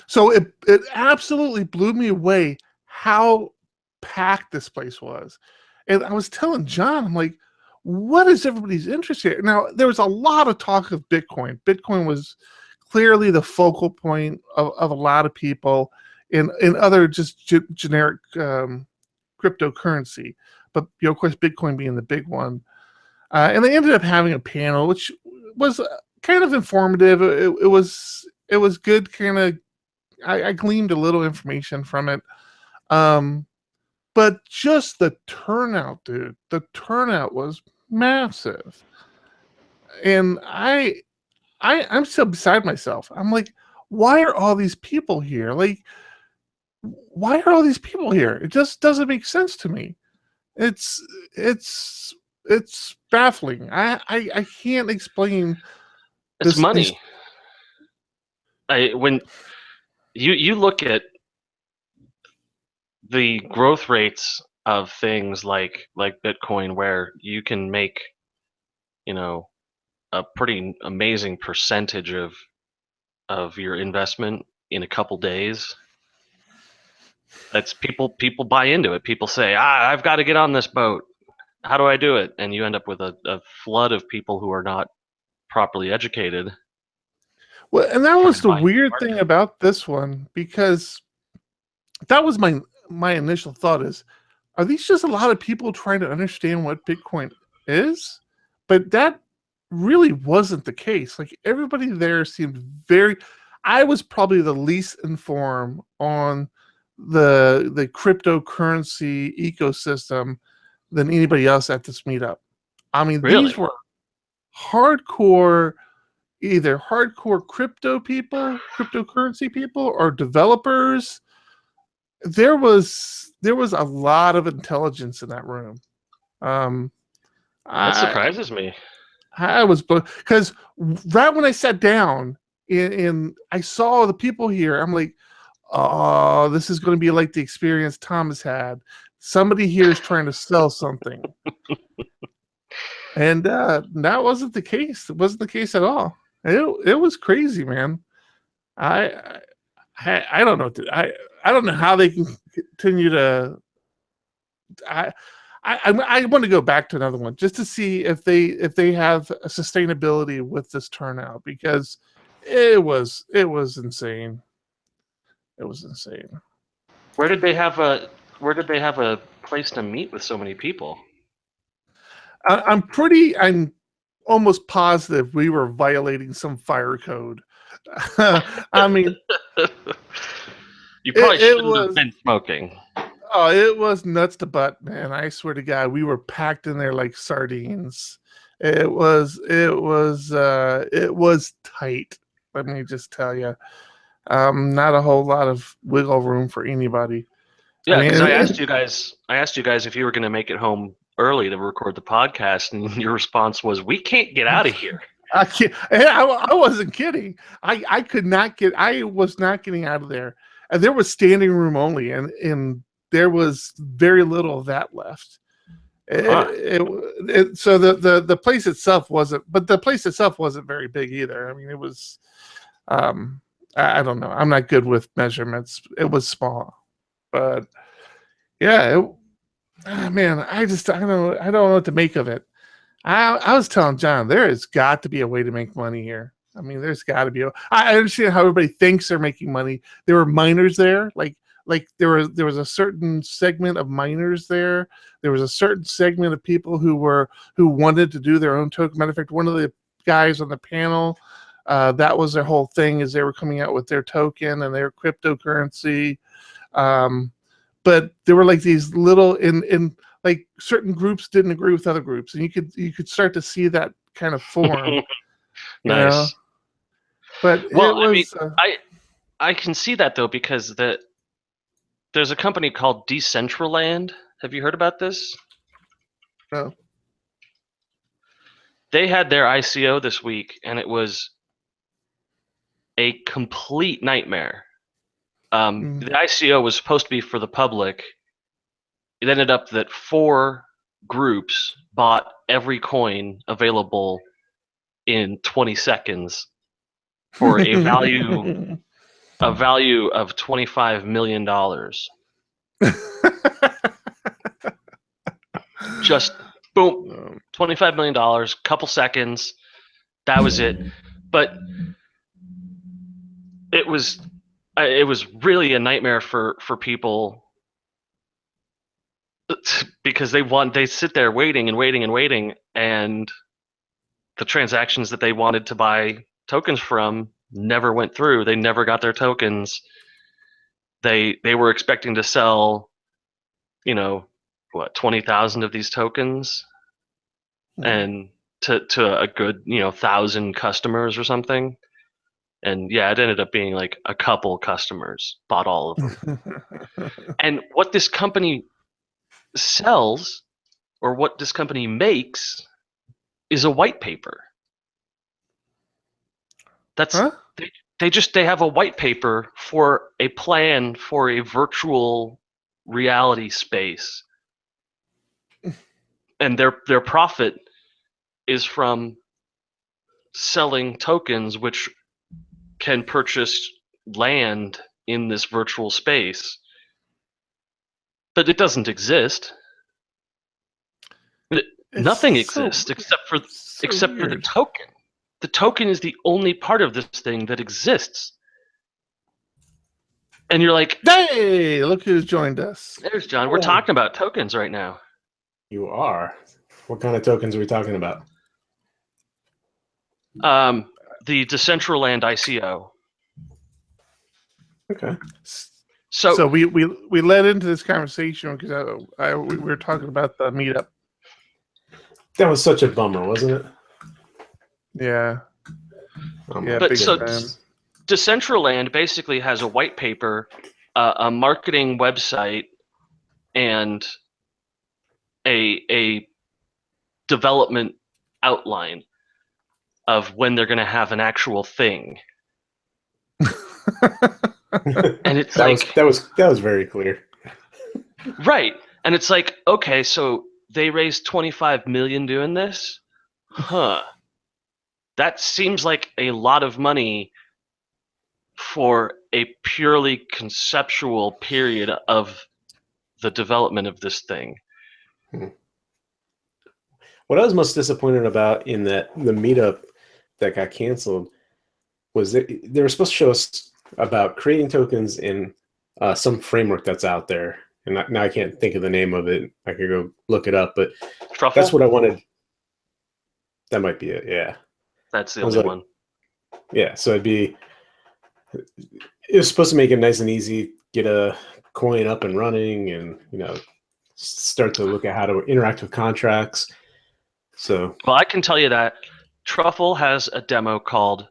So it absolutely blew me away how packed this place was. And I was telling John, I'm like, what is everybody's interest here? Now, there was a lot of talk of Bitcoin. Bitcoin was clearly the focal point of a lot of people in other just generic cryptocurrency. But, of course, Bitcoin being the big one. And they ended up having a panel, which was kind of informative. It was good, kind of. I gleaned a little information from it. But just the turnout, dude. The turnout was massive. And I'm still beside myself. I'm like, why are all these people here? Like, why are all these people here? It just doesn't make sense to me. It's it's it's baffling. I can't explain It's this. money. When you look at the growth rates of things like Bitcoin, where you can make, you know, a pretty amazing percentage of your investment in a couple days. That's people buy into it. People say, I've got to get on this boat. How do I do it? And you end up with a flood of people who are not properly educated. Well, and that Trying was to the buy into the weird thing market. about this one, because that was my initial thought is, are these just a lot of people trying to understand what Bitcoin is? But that really wasn't the case. Like, everybody there seemed very. I was probably the least informed on the cryptocurrency ecosystem than anybody else at this meetup. I mean, these Really? were hardcore, either hardcore crypto people, cryptocurrency people, or developers. There was a lot of intelligence in that room. Um, That I surprises me. I was because right when I sat down and I saw the people here, I'm like, oh, this is going to be like the experience Thomas had. Somebody here is trying to sell something, and that wasn't the case. It wasn't the case at all. It was crazy, man. I I don't know. I don't know how they can continue to. I I want to go back to another one just to see if they have a sustainability with this turnout, because it was insane. It was insane. Where did they have a place to meet with so many people? I'm almost positive we were violating some fire code. I mean, You it, probably it shouldn't have was been smoking. oh, it was nuts to butt, man. I swear to God, we were packed in there like sardines. It was tight. Let me just tell you. Not a whole lot of wiggle room for anybody. I Yeah, mean, because I asked you guys if you were going to make it home early to record the podcast, and your response was, "We can't get out of here." I can't. I wasn't kidding. I could not get. I was not getting out of there. And there was standing room only, and there was very little of that left. Huh. So the place itself wasn't, but the place itself wasn't very big either. I mean, it was. Um, I don't know. I'm not good with measurements. It was small, but yeah. Man, I don't know what to make of it. I was telling John, there has got to be a way to make money here. I mean, there's got to be. I understand how everybody thinks they're making money. There were miners there, like there was a certain segment of miners there. There was a certain segment of people who wanted to do their own token. Matter of fact, one of the guys on the panel, that was their whole thing, is they were coming out with their token and their cryptocurrency. Um, but there were like these little in like certain groups didn't agree with other groups, and you could start to see that kind of form, you know. Nice. But Well, it I mean, was I can see that though, because there's a company called Decentraland. Have you heard about this? uh, They had their ICO this week, and it was a complete nightmare. mm, The ICO was supposed to be for the public. It ended up that 4 groups bought every coin available in 20 seconds for a value a value of $25 million. Just boom, $25 million, couple seconds. That was it. But it was really a nightmare for people because they sit there waiting and waiting and waiting, and the transactions that they wanted to buy tokens from never went through. They never got their tokens. They were expecting to sell, 20,000 of these tokens, and to a good 1,000 customers or something. And yeah, it ended up being like a couple customers bought all of them. And what this company sells, or what this company makes, is a white paper. That's Huh? they have a white paper for a plan for a virtual reality space. And their profit is from selling tokens which can purchase land in this virtual space. But it doesn't exist. Nothing exists except for the token. The token is the only part of this thing that exists. And you're like, hey, look who's joined us. There's John. We're talking about tokens right now. You are. What kind of tokens are we talking about? The Decentraland ICO. Okay. So we led into this conversation because we were talking about the meetup. That was such a bummer, wasn't it? Yeah. Yeah. But so Decentraland basically has a white paper, a marketing website, and a development outline of when they're going to have an actual thing. And it's that was very clear. Right. And it's like, okay, so they raised 25 million doing this? Huh. That seems like a lot of money for a purely conceptual period of the development of this thing. What I was most disappointed about in the meetup that got canceled was that they were supposed to show us about creating tokens in some framework that's out there. And now I can't think of the name of it. I could go look it up, but Truffle? That's what I wanted. That might be it. Yeah. That's the only one. Yeah. So it was supposed to make it nice and easy, get a coin up and running, and start to look at how to interact with contracts. So well, I can tell you that Truffle has a demo called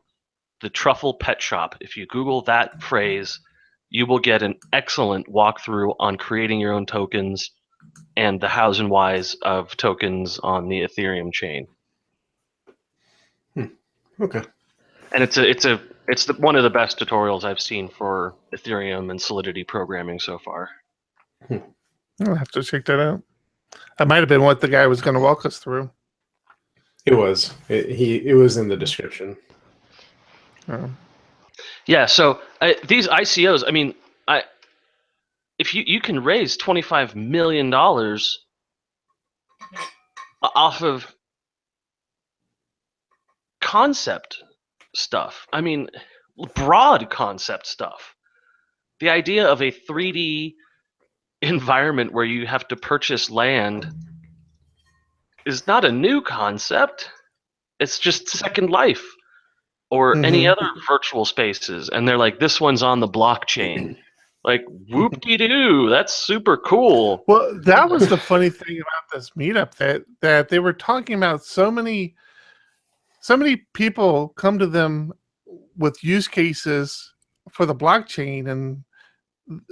the Truffle Pet Shop. If you Google that phrase, you will get an excellent walkthrough on creating your own tokens and the hows and whys of tokens on the Ethereum chain. Okay. And it's one of the best tutorials I've seen for Ethereum and Solidity programming so far. I'll have to check that out. That might have been what the guy was going to walk us through. It was. It was in the description. Yeah. So these ICOs, I mean, if you can raise $25 million off of concept stuff. I mean, broad concept stuff. The idea of a 3D environment where you have to purchase land is not a new concept. It's just Second Life or any other virtual spaces. And they're like, this one's on the blockchain. Like, whoop-de-doo, that's super cool. Well, that was the funny thing about this meetup, that they were talking about so many people come to them with use cases for the blockchain,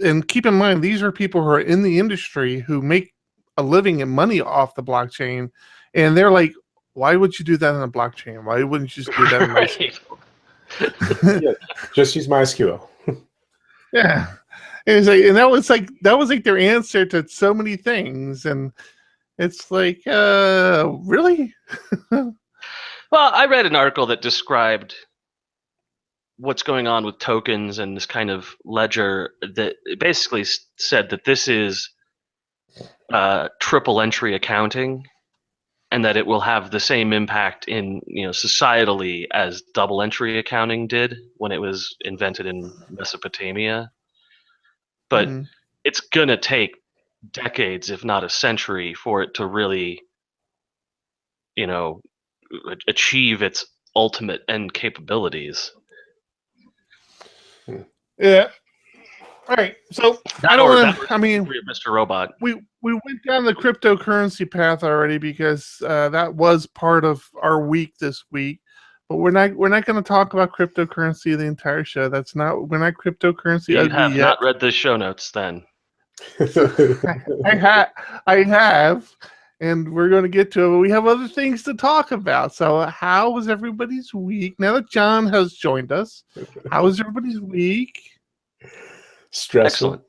and keep in mind, these are people who are in the industry who make a living and money off the blockchain, and they're like, why would you do that on the blockchain? Why wouldn't you just do that in MySQL? Yeah, just use MySQL. Yeah. And that was like their answer to so many things, and it's like, really? Well, I read an article that described what's going on with tokens and this kind of ledger, that it basically said that this is triple entry accounting, and that it will have the same impact in societally as double entry accounting did when it was invented in Mesopotamia. But Mhm. it's gonna take decades, if not a century, for it to really, achieve its ultimate end capabilities. Yeah. All right. So That I don't or want that or to. I mean, Mr. Robot. we went down the cryptocurrency path already because that was part of our week this week. But we're not going to talk about cryptocurrency the entire show. We're not cryptocurrency You ugly have yet. not read the show notes then. I have, and we're going to get to it. But we have other things to talk about. So, how was everybody's week? Now that John has joined us, how was everybody's week? Stressful.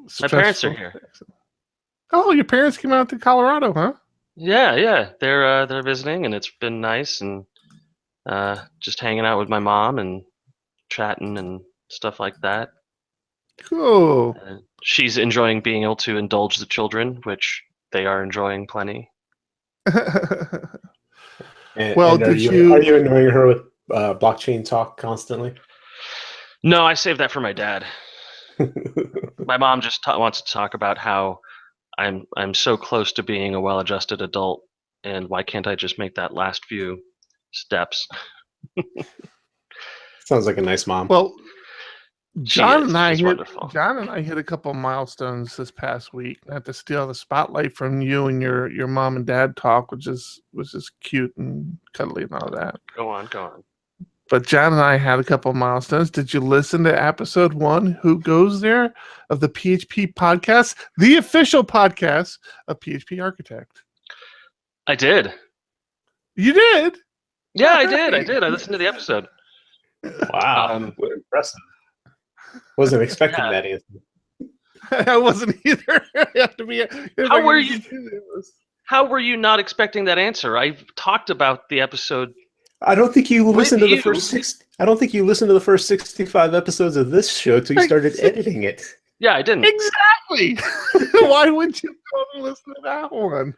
Excellent. My parents are Stressful. here. Oh, your parents came out to Colorado, huh? Yeah. They're visiting, and it's been nice, and just hanging out with my mom and chatting and stuff like that. Cool. She's enjoying being able to indulge the children, which they are enjoying plenty. Well, and are you annoying her with blockchain talk constantly? No, I saved that for my dad. My mom just wants to talk about how I'm so close to being a well-adjusted adult, and why can't I just make that last few steps? Sounds like a nice mom. Well, John and I She's hit wonderful. a couple milestones this past week. Not to steal the spotlight from you and your mom and dad talk, which was just cute and cuddly and all that. Go on. But John and I had a couple milestones. Did you listen to episode 1, Who Goes There, of the PHP podcast, the official podcast of PHP Architect? I did. You did? Yeah, I did. I listened to the episode. Wow, what impressive. Wasn't expecting Yeah. that answer. I wasn't either. How were you not expecting that answer? I talked about the episode. I don't think you listened to the you. first I don't think you listened to the first 65 episodes of this show till you started editing it. Yeah, I didn't. Exactly. Why wouldn't you go and listen to that one?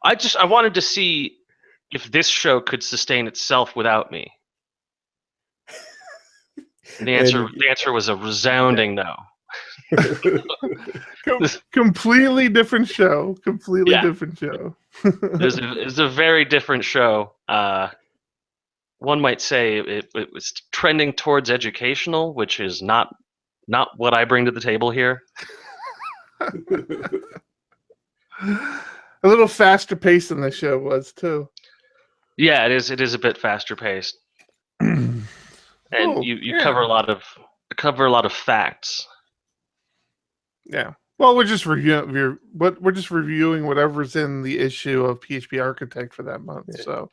I wanted to see if this show could sustain itself without me. And the answer was a resounding no. Completely different show. Different show. It's a very different show. One might say it was trending towards educational, which is not what I bring to the table here. A little faster paced than the show was too. Yeah, it is. It is a bit faster paced, and you cover a lot of facts. Yeah. Well, we're just reviewing whatever's in the issue of PHP Architect for that month. Yeah. So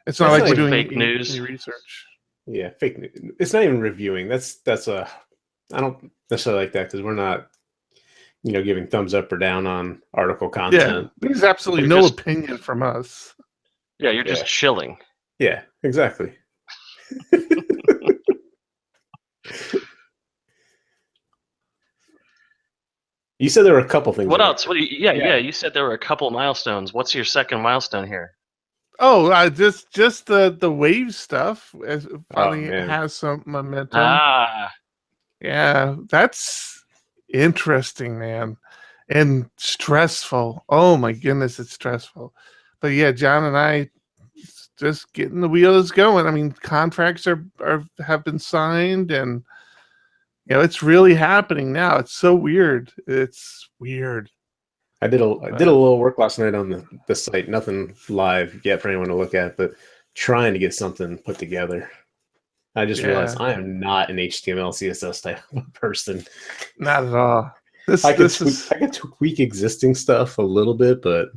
it's not like we're doing fake news. any research. Yeah, fake news. It's not even reviewing. I don't necessarily like that because we're not, giving thumbs up or down on article content. Yeah, there's absolutely no opinion from us. Yeah, you're just chilling. Yeah, exactly. You said there were a couple things. What else? You said there were a couple milestones. What's your second milestone here? Oh, just the wave stuff finally has some momentum. Yeah, that's interesting, man, and stressful. Oh my goodness, it's stressful. But yeah, John and I just getting the wheels going. I mean, contracts have been signed, and it's really happening now. It's so weird. It's weird. I did a little work last night on the site. Nothing live yet for anyone to look at, but trying to get something put together. I just realized I am not an HTML, CSS type of person. Not at all. I can tweak existing stuff a little bit, but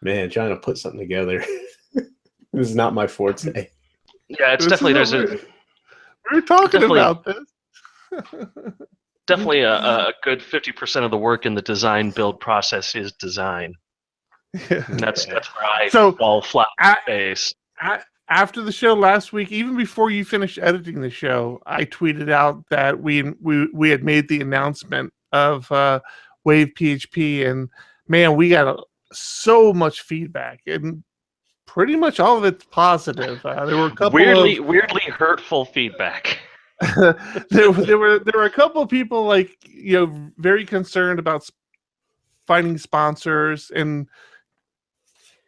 man, trying to put something together this is not my forte. Yeah, it's definitely we're talking about this. Definitely a good 50% of the work in the design build process is design. Yeah. That's where I fall flat on my face. after the show last week, even before you finished editing the show, I tweeted out that we had made the announcement of Wave PHP, and man, we got so much feedback, and pretty much all of it's positive. There were a couple weirdly hurtful feedback. there were a couple of people like very concerned about finding sponsors, and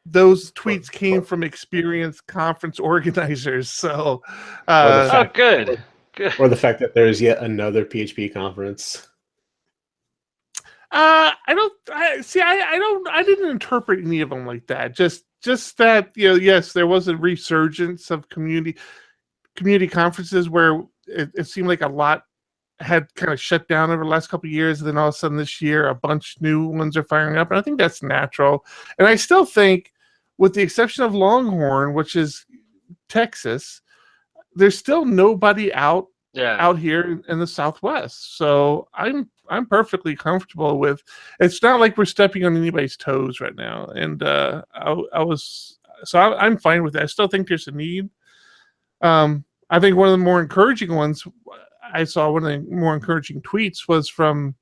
those tweets came from experienced conference organizers. So, good. Or the fact that there's yet another PHP conference. I didn't interpret any of them like that. Just that, yes, there was a resurgence of community conferences where it seemed like a lot had kind of shut down over the last couple of years, and then all of a sudden this year a bunch of new ones are firing up, and I think that's natural. And I still think, with the exception of Longhorn, which is Texas, there's still nobody out here in the Southwest. So I'm perfectly comfortable with. It's not like we're stepping on anybody's toes right now, and I'm fine with that. I still think there's a need. I think one of the more encouraging ones, I saw one of the more encouraging tweets was from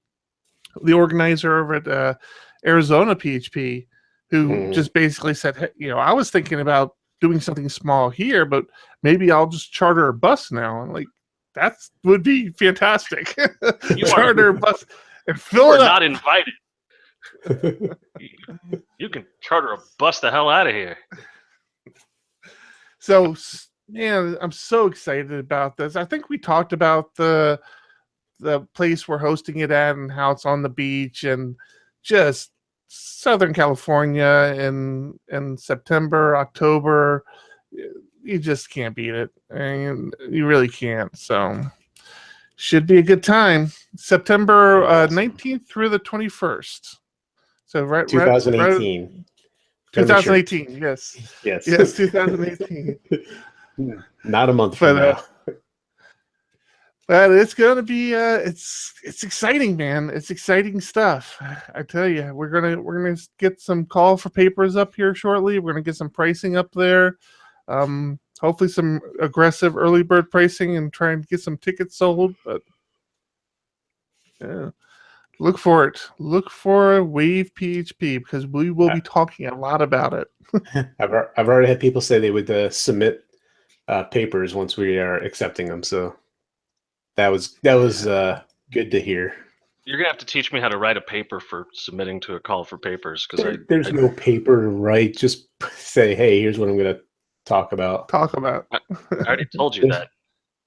the organizer over at Arizona PHP, who just basically said, hey, I was thinking about doing something small here, but maybe I'll just charter a bus now. And like, that would be fantastic. Charter a bus and fill it up. Not invited. You can charter a bus the hell out of here. So, man, I'm so excited about this. I think we talked about the place we're hosting it at and how it's on the beach, and just Southern California in September, October. You just can't beat it. And you really can't. So should be a good time. September 19th through the 21st. So 2018. 2018, yes. Yes, 2018. Not a month from now. But it's gonna be it's exciting, man. It's exciting stuff. I tell you, we're gonna get some call for papers up here shortly. We're gonna get some pricing up there. Hopefully some aggressive early bird pricing and try and get some tickets sold. But yeah, look for it. Look for Wave PHP, because we will be talking a lot about it. I've already had people say they would submit papers once we are accepting them. So that was good to hear. You're gonna have to teach me how to write a paper for submitting to a call for papers, because there's no paper to write. Just say, hey, here's what I'm gonna talk about. I already told you that.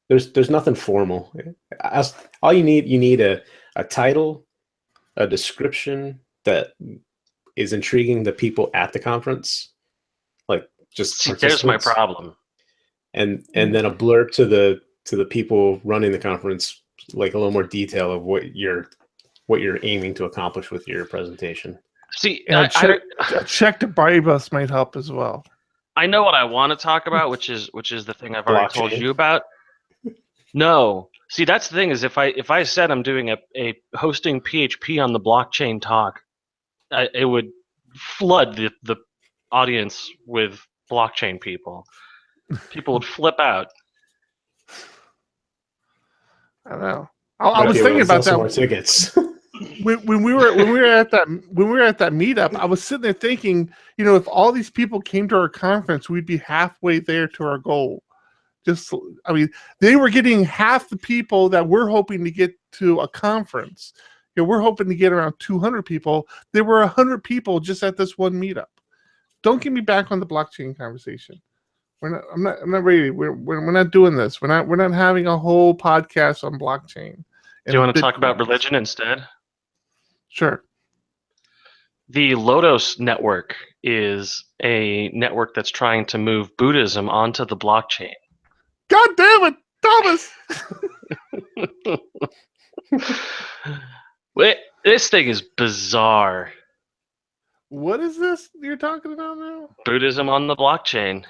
There's nothing formal. All you need a title, a description that is intriguing the people at the conference. Like, just there's my problem. And then a blurb to the people running the conference, like a little more detail of what you're aiming to accomplish with your presentation. See, a check to Bribus might help as well. I know what I want to talk about, which is the thing I've already told you about. No, see, that's the thing, is if I said I'm doing a hosting PHP on the blockchain talk, it would flood the audience with blockchain people. People would flip out. I don't know. I was thinking about that. More tickets. when we were at that meetup, I was sitting there thinking, if all these people came to our conference, we'd be halfway there to our goal. They were getting half the people that we're hoping to get to a conference. We're hoping to get around 200 people. There were 100 people just at this one meetup. Don't get me back on the blockchain conversation. I'm not ready. We're not doing this. We're not having a whole podcast on blockchain. Do you want to talk about religion instead? Sure. The Lodos network is a network that's trying to move Buddhism onto the blockchain. God damn it, Thomas! Wait, this thing is bizarre. What is this you're talking about now? Buddhism on the blockchain.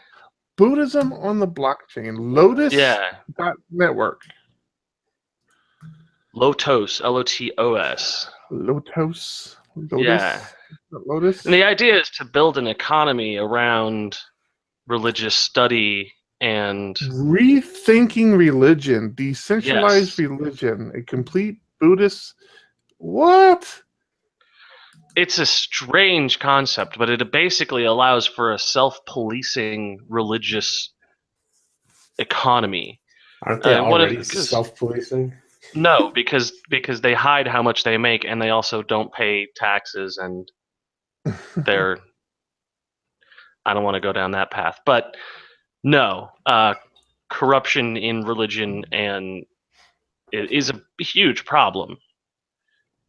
Buddhism on the blockchain. Lotus. Yeah. Network. Lotos. Lotos. Lotus. Yeah. Lotus. And the idea is to build an economy around religious study and Rethinking religion, decentralized yes, religion, a complete Buddhist. What? it's a strange concept, but it basically allows for a self-policing religious economy. Aren't they What if already because self-policing? no, because they hide how much they make and they also don't pay taxes and they're I don't want to go down that path, but no, corruption in religion and it is a huge problem.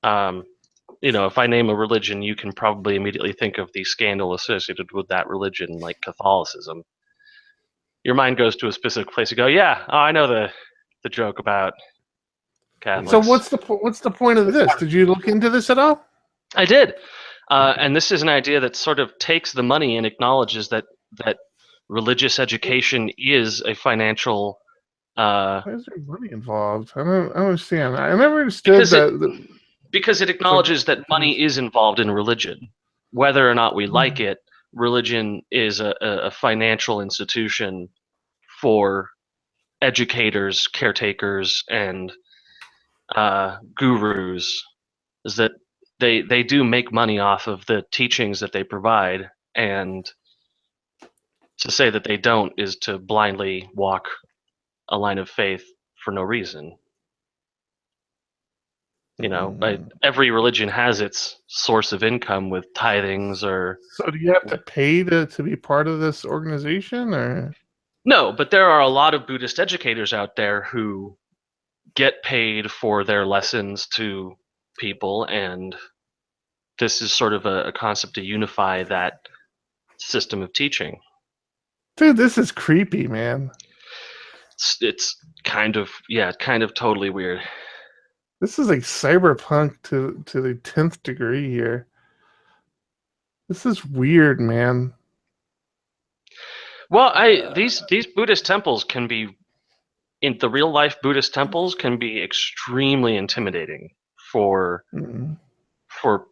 If I name a religion, you can probably immediately think of the scandal associated with that religion, like Catholicism. Your mind goes to a specific place. You go, yeah, oh, I know the joke about So Catholics. what's the point of this? Did you look into this at all? I did, and this is an idea that sort of takes the money and acknowledges that religious education is a financial. Why is there money involved? I don't understand. I never understood Because it that. because it acknowledges that money is involved in religion, whether or not we like it. Religion is a financial institution for educators, caretakers, and gurus. Is that they do make money off of the teachings that they provide, and to say that they don't is to blindly walk a line of faith for no reason. Every religion has its source of income with tithings or So do you have to pay to be part of this organization, or? no, but there are a lot of Buddhist educators out there who get paid for their lessons to people, and this is sort of a concept to unify that system of teaching. Dude, this is creepy, man. It's kind of totally weird. This is like cyberpunk to the 10th degree here. This is weird, man. Well, these Buddhist temples can be in the real life Buddhist temples can be extremely intimidating for Mm. for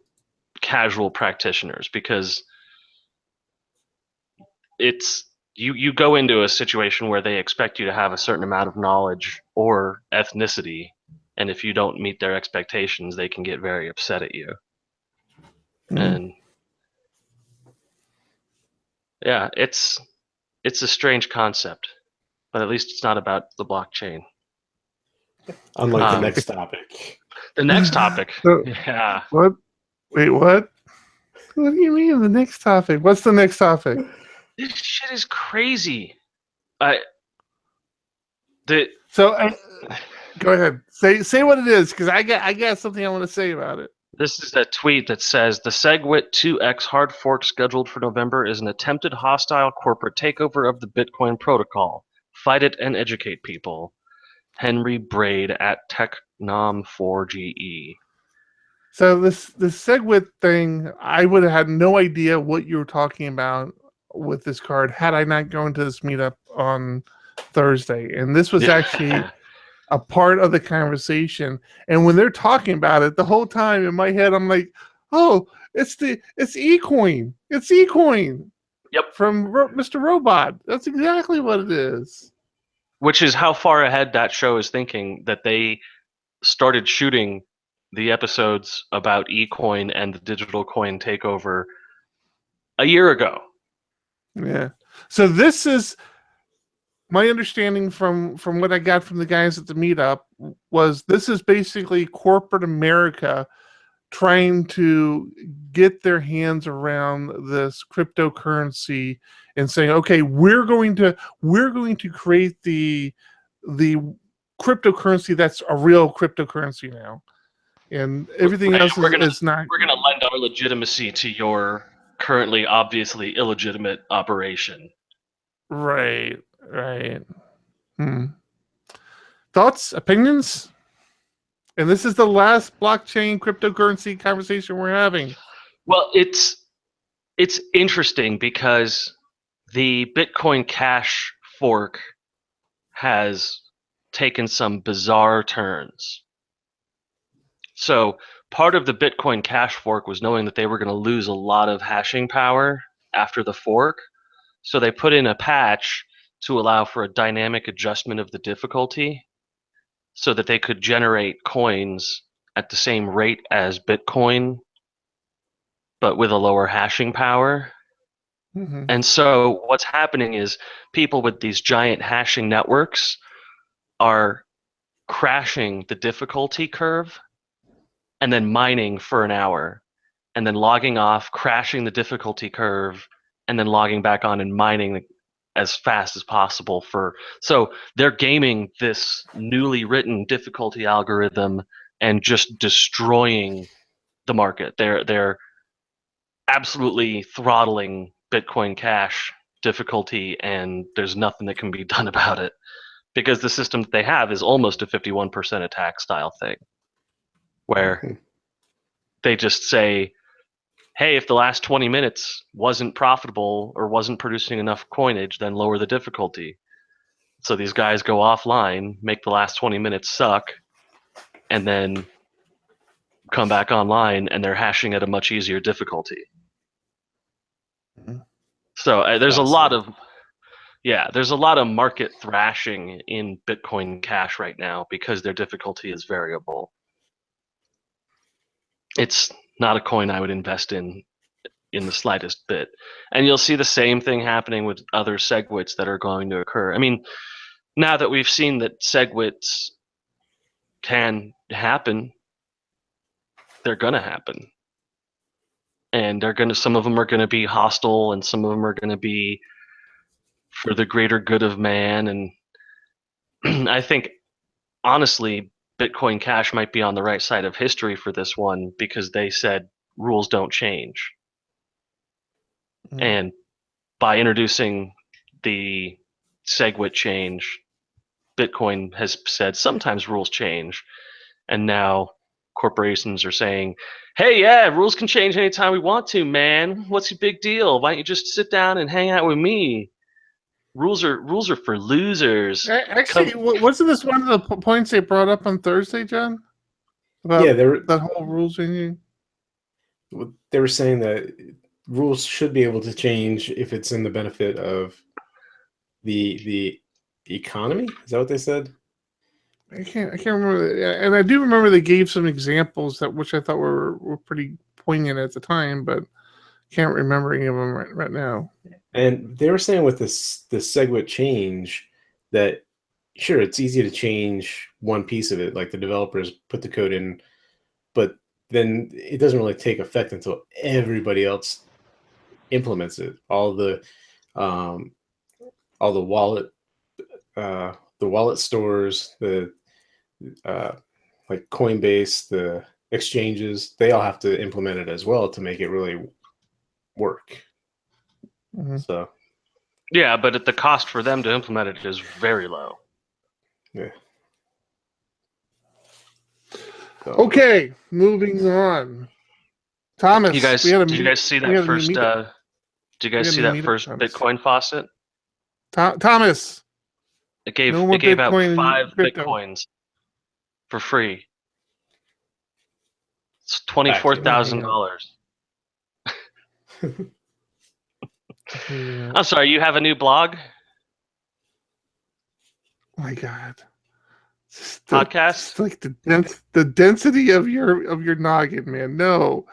casual practitioners because it's you go into a situation where they expect you to have a certain amount of knowledge or ethnicity, and if you don't meet their expectations, they can get very upset at you. And yeah, it's a strange concept, but at least it's not about the blockchain. Unlike the next topic. The next topic. So, Yeah. What? Wait, what? What do you mean the next topic? What's the next topic? This shit is crazy. Go ahead. Say what it is, because I got something I want to say about it. This is a tweet that says the SegWit 2x hard fork scheduled for November is an attempted hostile corporate takeover of the Bitcoin protocol. Fight it and educate people. Henry Braid at Technom4GE. So this SegWit thing, I would have had no idea what you were talking about with this card had I not gone to this meetup on Thursday. And this was actually a part of the conversation. And when they're talking about it, the whole time in my head, I'm like, oh, it's eCoin. It's eCoin. Yep. From Mr. Robot. That's exactly what it is. Which is how far ahead that show is thinking that they started shooting the episodes about eCoin and the digital coin takeover a year ago. Yeah. So this is my understanding from what I got from the guys at the meetup was this is basically corporate America trying to get their hands around this cryptocurrency and saying, okay, we're going to create the cryptocurrency that's a real cryptocurrency now, and everything else is not. We're going to lend our legitimacy to your currently obviously illegitimate operation. Right. Thoughts, opinions? And this is the last blockchain cryptocurrency conversation we're having. Well, it's interesting because the Bitcoin Cash fork has taken some bizarre turns. So part of the Bitcoin Cash fork was knowing that they were going to lose a lot of hashing power after the fork. So they put in a patch to allow for a dynamic adjustment of the difficulty so that they could generate coins at the same rate as Bitcoin, but with a lower hashing power. Mhm. And so what's happening is people with these giant hashing networks are crashing the difficulty curve and then mining for an hour and then logging off, crashing the difficulty curve, and then logging back on and mining as fast as possible so they're gaming this newly written difficulty algorithm and just destroying the market. They're absolutely throttling Bitcoin Cash difficulty, and there's nothing that can be done about it because the system that they have is almost a 51% attack style thing where they just say, hey, if the last 20 minutes wasn't profitable or wasn't producing enough coinage, then lower the difficulty. So these guys go offline, make the last 20 minutes suck, and then come back online and they're hashing at a much easier difficulty. Mhm. So there's a Fascinating. lot of market thrashing in Bitcoin Cash right now because their difficulty is variable. It's not a coin I would invest in the slightest bit. And you'll see the same thing happening with other SegWits that are going to occur. I mean, now that we've seen that SegWits can happen, they're going to happen. And some of them are going to be hostile and some of them are going to be for the greater good of man. And I think, honestly, Bitcoin Cash might be on the right side of history for this one because they said rules don't change. Mhm. And by introducing the SegWit change, Bitcoin has said sometimes rules change, and now corporations are saying, "Hey, yeah, rules can change anytime we want to, man. What's your big deal? Why don't you just sit down and hang out with me? Rules are for losers. Actually, Come." wasn't this one of the points they brought up on Thursday, John? Yeah, About the whole rules changing? they were saying that rules should be able to change if it's in the benefit of the economy. Is that what they said? I can't remember, and I do remember they gave some examples that which I thought were pretty poignant at the time, but can't remember any of them right now. And they were saying with this SegWit change that sure it's easy to change one piece of it, like the developers put the code in, but then it doesn't really take effect until everybody else implements it. Um, all the wallet stores, the like Coinbase, the exchanges, they all have to implement it as well to make it really work. Mhm. So Yeah, but the cost for them to implement it is very low. yeah. So, Okay, moving on. Thomas, You guys, we had a did you meet. guys see We that had a new first? meetup. Did you We guys had a see new that meetup, first Thomas. Bitcoin faucet? Thomas, It gave no more it gave out Bitcoin 5 and crypto. Bitcoins for free. It's back to $24,000. Yeah. I'm sorry, you have a new blog Oh my God. podcast? Just like the density of your noggin, man. No,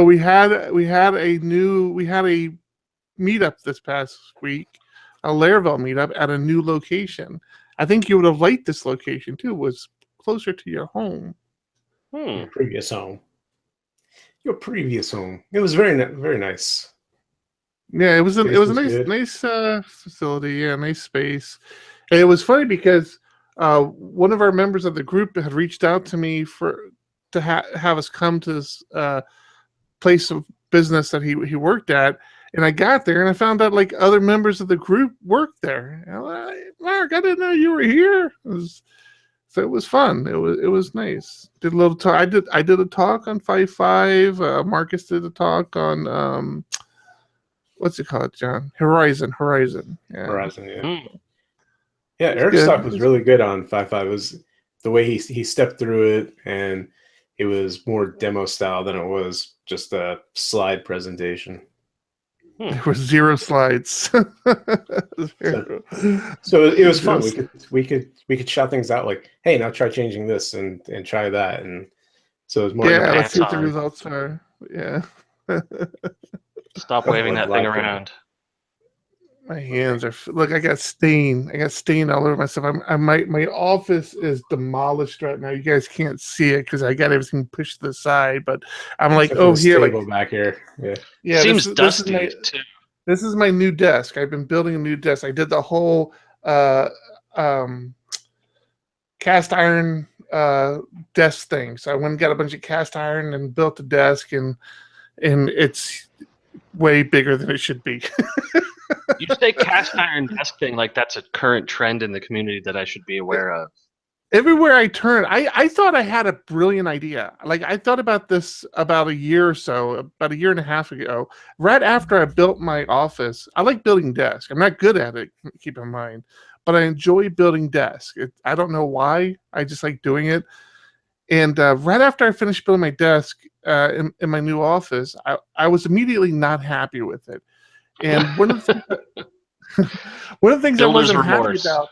we had a meetup this past week, a Laravel meetup at a new location. I think you would have liked this location too. It was closer to your home. your previous home. Your previous home. It was very nice. Yeah, it was a Space was nice good. facility. Yeah, nice space. And it was funny because one of our members of the group had reached out to me to have us come to this place of business that he worked at, and I got there and I found out like other members of the group worked there. And I'm like, Mark, I didn't know you were here. So it was fun. It was nice. Did a little talk. I did a talk on 5.5. Marcus did a talk on what's it called, John? Horizon. Yeah, Horizon, yeah. Hmm. Yeah, it's Eric's good. talk was really good on 5.5. It was the way he stepped through it, and it was more demo style than it was just a slide presentation. There were 0 slides. Zero. So it was fun. Yes. We could shout things out like, "Hey, now try changing this and try that." And so it was more. Yeah, your let's see what pants the on. results are. Yeah. Stop That's waving what that I thing like. around. My hands are look. I got stain. I got stain all over myself. My office is demolished right now. You guys can't see it because I got everything pushed to the side. But I'm like, Except for oh, the here, like, stable back here. Yeah. yeah. Seems This is dusty too. this is my new desk. I've been building a new desk. I did the whole uh, um, cast iron desk thing. So I went and got a bunch of cast iron and built a desk, and it's way bigger than it should be. You say cast iron desk thing like that's a current trend in the community that I should be aware of. Everywhere I turn, I thought I had a brilliant idea. Like, I thought about this about a year or so, about a year and a half ago, right after I built my office. I like building desks. I'm not good at it, keep in mind, but I enjoy building desks. I don't know why. I just like doing it. And right after I finished building my desk in my new office, I was immediately not happy with it. And one of the things I Builder's wasn't happy remorse. about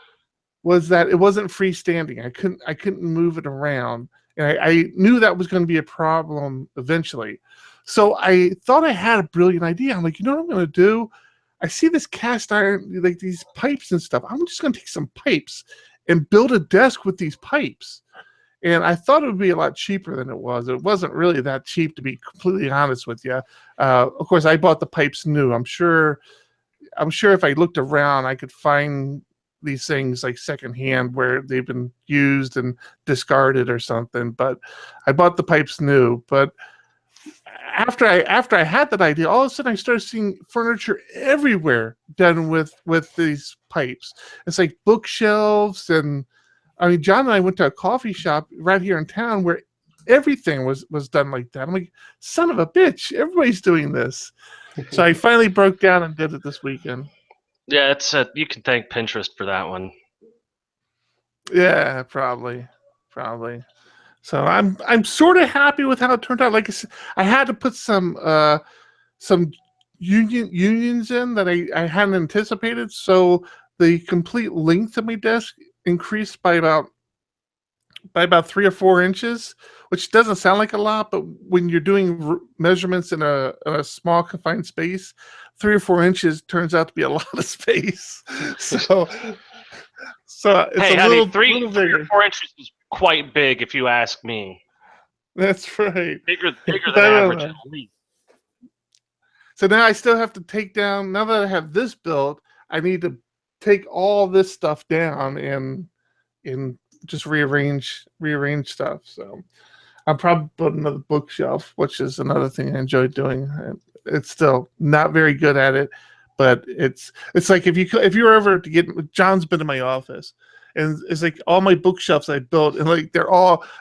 was that it wasn't freestanding. I couldn't move it around, and I knew that was going to be a problem eventually. So I thought I had a brilliant idea. I'm like, you know what I'm going to do? I see this cast iron, like these pipes and stuff. I'm just going to take some pipes and build a desk with these pipes. And I thought it would be a lot cheaper than it was. It wasn't really that cheap, to be completely honest with you. Of course, I bought the pipes new. I'm sure if I looked around, I could find these things like secondhand where they've been used and discarded or something. But I bought the pipes new. But after I had that idea, all of a sudden I started seeing furniture everywhere done with these pipes. It's like bookshelves, and I mean, John and I went to a coffee shop right here in town where everything was done like that. I'm like, son of a bitch, everybody's doing this. So I finally broke down and did it this weekend. Yeah, it's you can thank Pinterest for that one. Yeah, probably. So I'm sort of happy with how it turned out. Like I said, I had to put some unions in that I hadn't anticipated. So the complete length of my desk increased by about 3 or 4 inches, which doesn't sound like a lot, but when you're doing measurements in a small confined space, 3 or 4 inches turns out to be a lot of space. So it's Hey, a honey, little 3 bigger. or 4 inches is quite big if you ask me. That's right. Bigger than I don't average know. at least. So now I still have to take down. Now that I have this built, I need to take all this stuff down and just rearrange stuff. So I'll probably put another bookshelf, which is another thing I enjoy doing. It's still not very good at it, but it's like if you were ever to get, John's been in my office, and it's like all my bookshelves I built, and like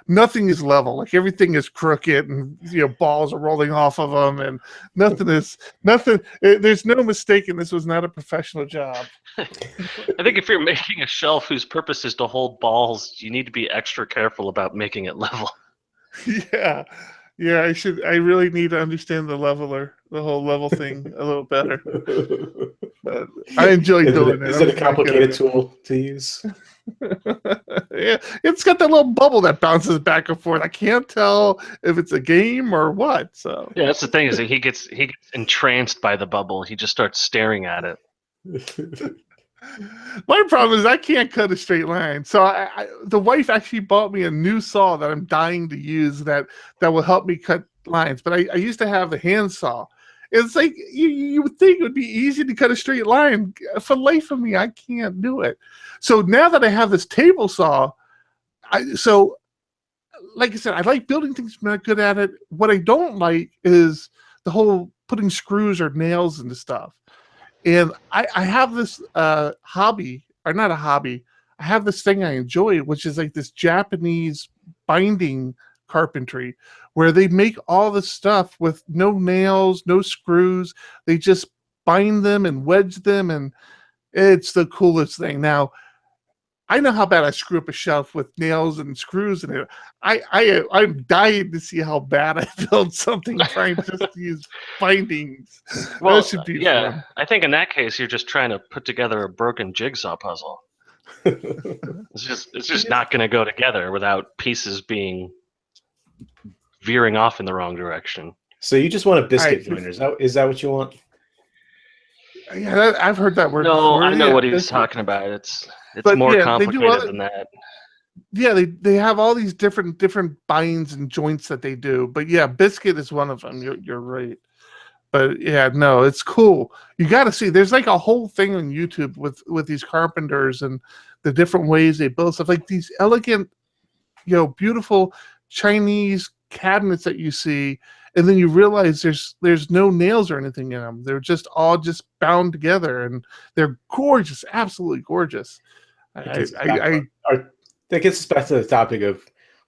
nothing is level. Like everything is crooked, and balls are rolling off of them, and nothing. There's no mistaking this was not a professional job. I think if you're making a shelf whose purpose is to hold balls, you need to be extra careful about making it level. Yeah. I really need to understand the whole level thing a little better. But I enjoy doing it. Is it a complicated tool to use? Yeah, it's got that little bubble that bounces back and forth. I can't tell if it's a game or what. So Yeah, that's the thing, is that he gets entranced by the bubble. He just starts staring at it. my problem is I can't cut a straight line. So the wife actually bought me a new saw that I'm dying to use that will help me cut lines. But I used to have the hand saw. It's like you would think it would be easy to cut a straight line. For the life of me, I can't do it. So now that I have this table saw, like I said, I like building things. I'm not good at it. What I don't like is the whole putting screws or nails into stuff. And I have this hobby, or not a hobby. I have this thing I enjoy, which is like this Japanese binding carpentry, where they make all the stuff with no nails, no screws. They just bind them and wedge them, and it's the coolest thing. Now, I know how bad I screw up a shelf with nails and screws in it. I'm dying to see how bad I build something trying just to use bindings. Well, That should be yeah, fun. I think in that case you're just trying to put together a broken jigsaw puzzle. It's just not going to go together without pieces being veering off in the wrong direction. So you just want a biscuit I- joiner? Is that what you want? Yeah, I've heard that word No, before. I know Yeah, what he was that's- talking about. It's But, more yeah, they do complicated other- than that. Yeah, they have all these different binds and joints that they do. But yeah, biscuit is one of them. You're right. But yeah, no, it's cool. You got to see. There's like a whole thing on YouTube with these carpenters and the different ways they build stuff. Like these elegant, beautiful Chinese cabinets that you see, and then you realize there's no nails or anything in them. They're just all just bound together, and they're gorgeous, absolutely gorgeous. That gets us back to the topic of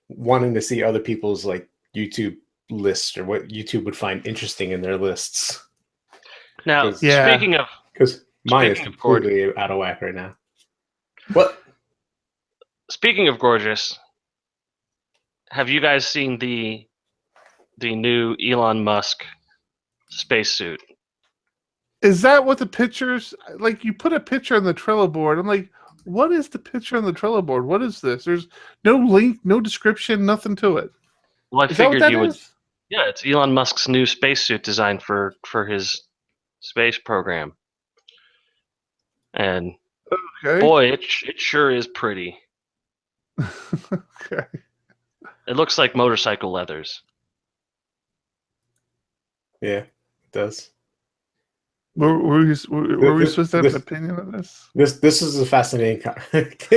wanting to see other people's like YouTube lists or what YouTube would find interesting in their lists. Now, Yeah. speaking of Because mine is Speaking of gorgeous. completely out of whack right now. What? speaking of gorgeous, have you guys seen the new Elon Musk spacesuit? Is that what the pictures like? You put a picture on the Trello board. I'm like, what is the picture on the Trello board? What is this? There's no link, no description, nothing to it. Well, I Is that what figured that you would. is? Yeah, it's Elon Musk's new spacesuit designed for his space program, and Okay. boy, it sure is pretty. Okay. It looks like motorcycle leathers. Yeah, it does. Were we supposed to have an opinion on this? This is a fascinating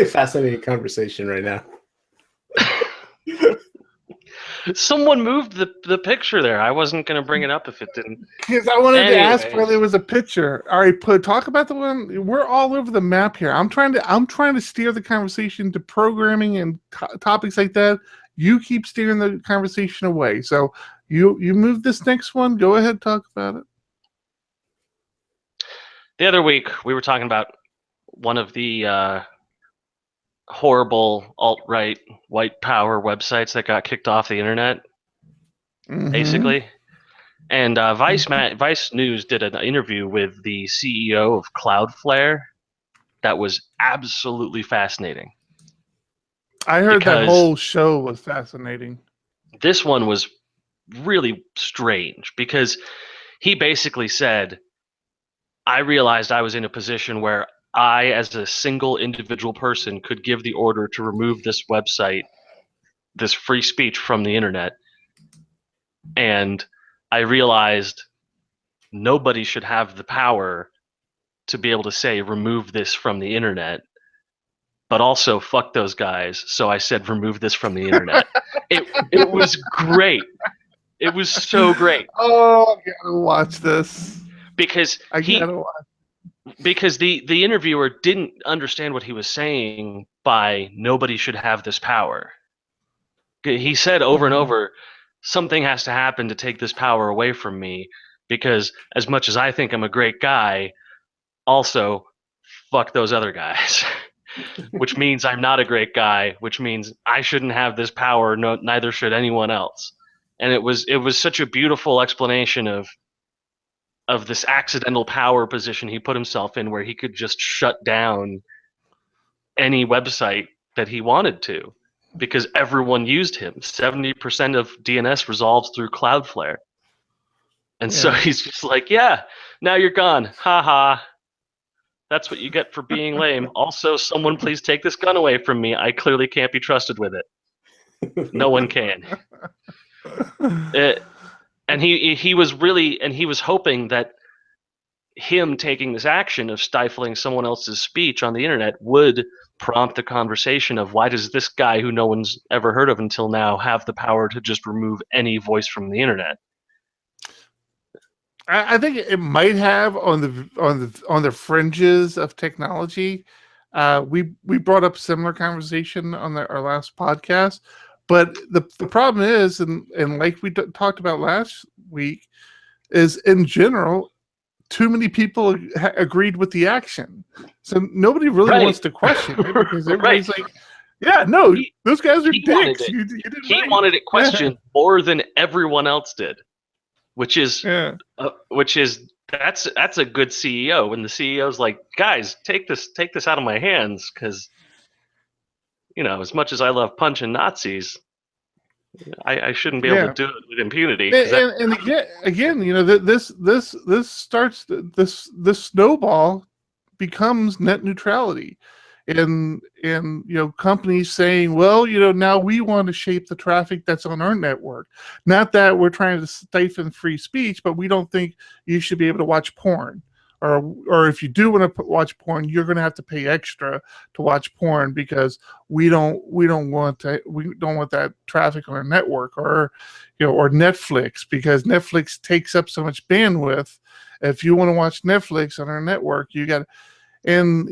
fascinating conversation right now. Someone moved the picture there. I wasn't going to bring it up if it didn't. Because I wanted to ask Anyways. where there was a picture. All right, talk about the one. We're all over the map here. I'm trying to steer the conversation to programming and topics like that. You keep steering the conversation away. So you move this next one. Go ahead, talk about it. The other week, we were talking about one of the horrible alt-right white power websites that got kicked off the internet, Mhm. basically. And Vice News did an interview with the CEO of Cloudflare that was absolutely fascinating. I heard that because- whole show was fascinating. This one was really strange because he basically said, I realized I was in a position where I, as a single individual person, could give the order to remove this website, this free speech from the internet. And I realized nobody should have the power to be able to say, remove this from the internet. But also, fuck those guys. So I said, remove this from the internet. It was great. It was so great. Oh, I gotta watch this. Because I gotta watch. because the interviewer didn't understand what he was saying by nobody should have this power. He said over and over, something has to happen to take this power away from me, because as much as I think I'm a great guy, also fuck those other guys. Which means I'm not a great guy, which means I shouldn't have this power, neither should anyone else. And it was such a beautiful explanation of this accidental power position he put himself in, where he could just shut down any website that he wanted to, because everyone used him. 70% of DNS resolves through Cloudflare. And so Yeah. he's just like, yeah, now you're gone. Ha ha. That's what you get for being lame. Also, someone please take this gun away from me. I clearly can't be trusted with it. No one can. And he was hoping that him taking this action of stifling someone else's speech on the internet would prompt the conversation of, why does this guy who no one's ever heard of until now have the power to just remove any voice from the internet? I think it might have on the fringes of technology. We brought up similar conversation on our last podcast, but the problem is, and like we talked about last week, is in general, too many people agreed with the action, so nobody really Right. wants to question it because everybody's Right. like, "Yeah, no, He- those guys are he wanted dicks. it. You did He right." wanted it questioned more than everyone else did, which is Yeah. that's a good CEO when the CEO's like, guys, take this out of my hands, because as much as I love punching Nazis, I shouldn't be able Yeah. to do it with impunity. And again, this starts this snowball becomes net neutrality, and companies saying, well, now we want to shape the traffic that's on our network. Not that we're trying to stifle free speech, but we don't think you should be able to watch porn. Or if you do want to watch porn, you're going to have to pay extra to watch porn because we don't want that traffic on our network, or Netflix, because Netflix takes up so much bandwidth. If you want to watch Netflix on our network, you got, and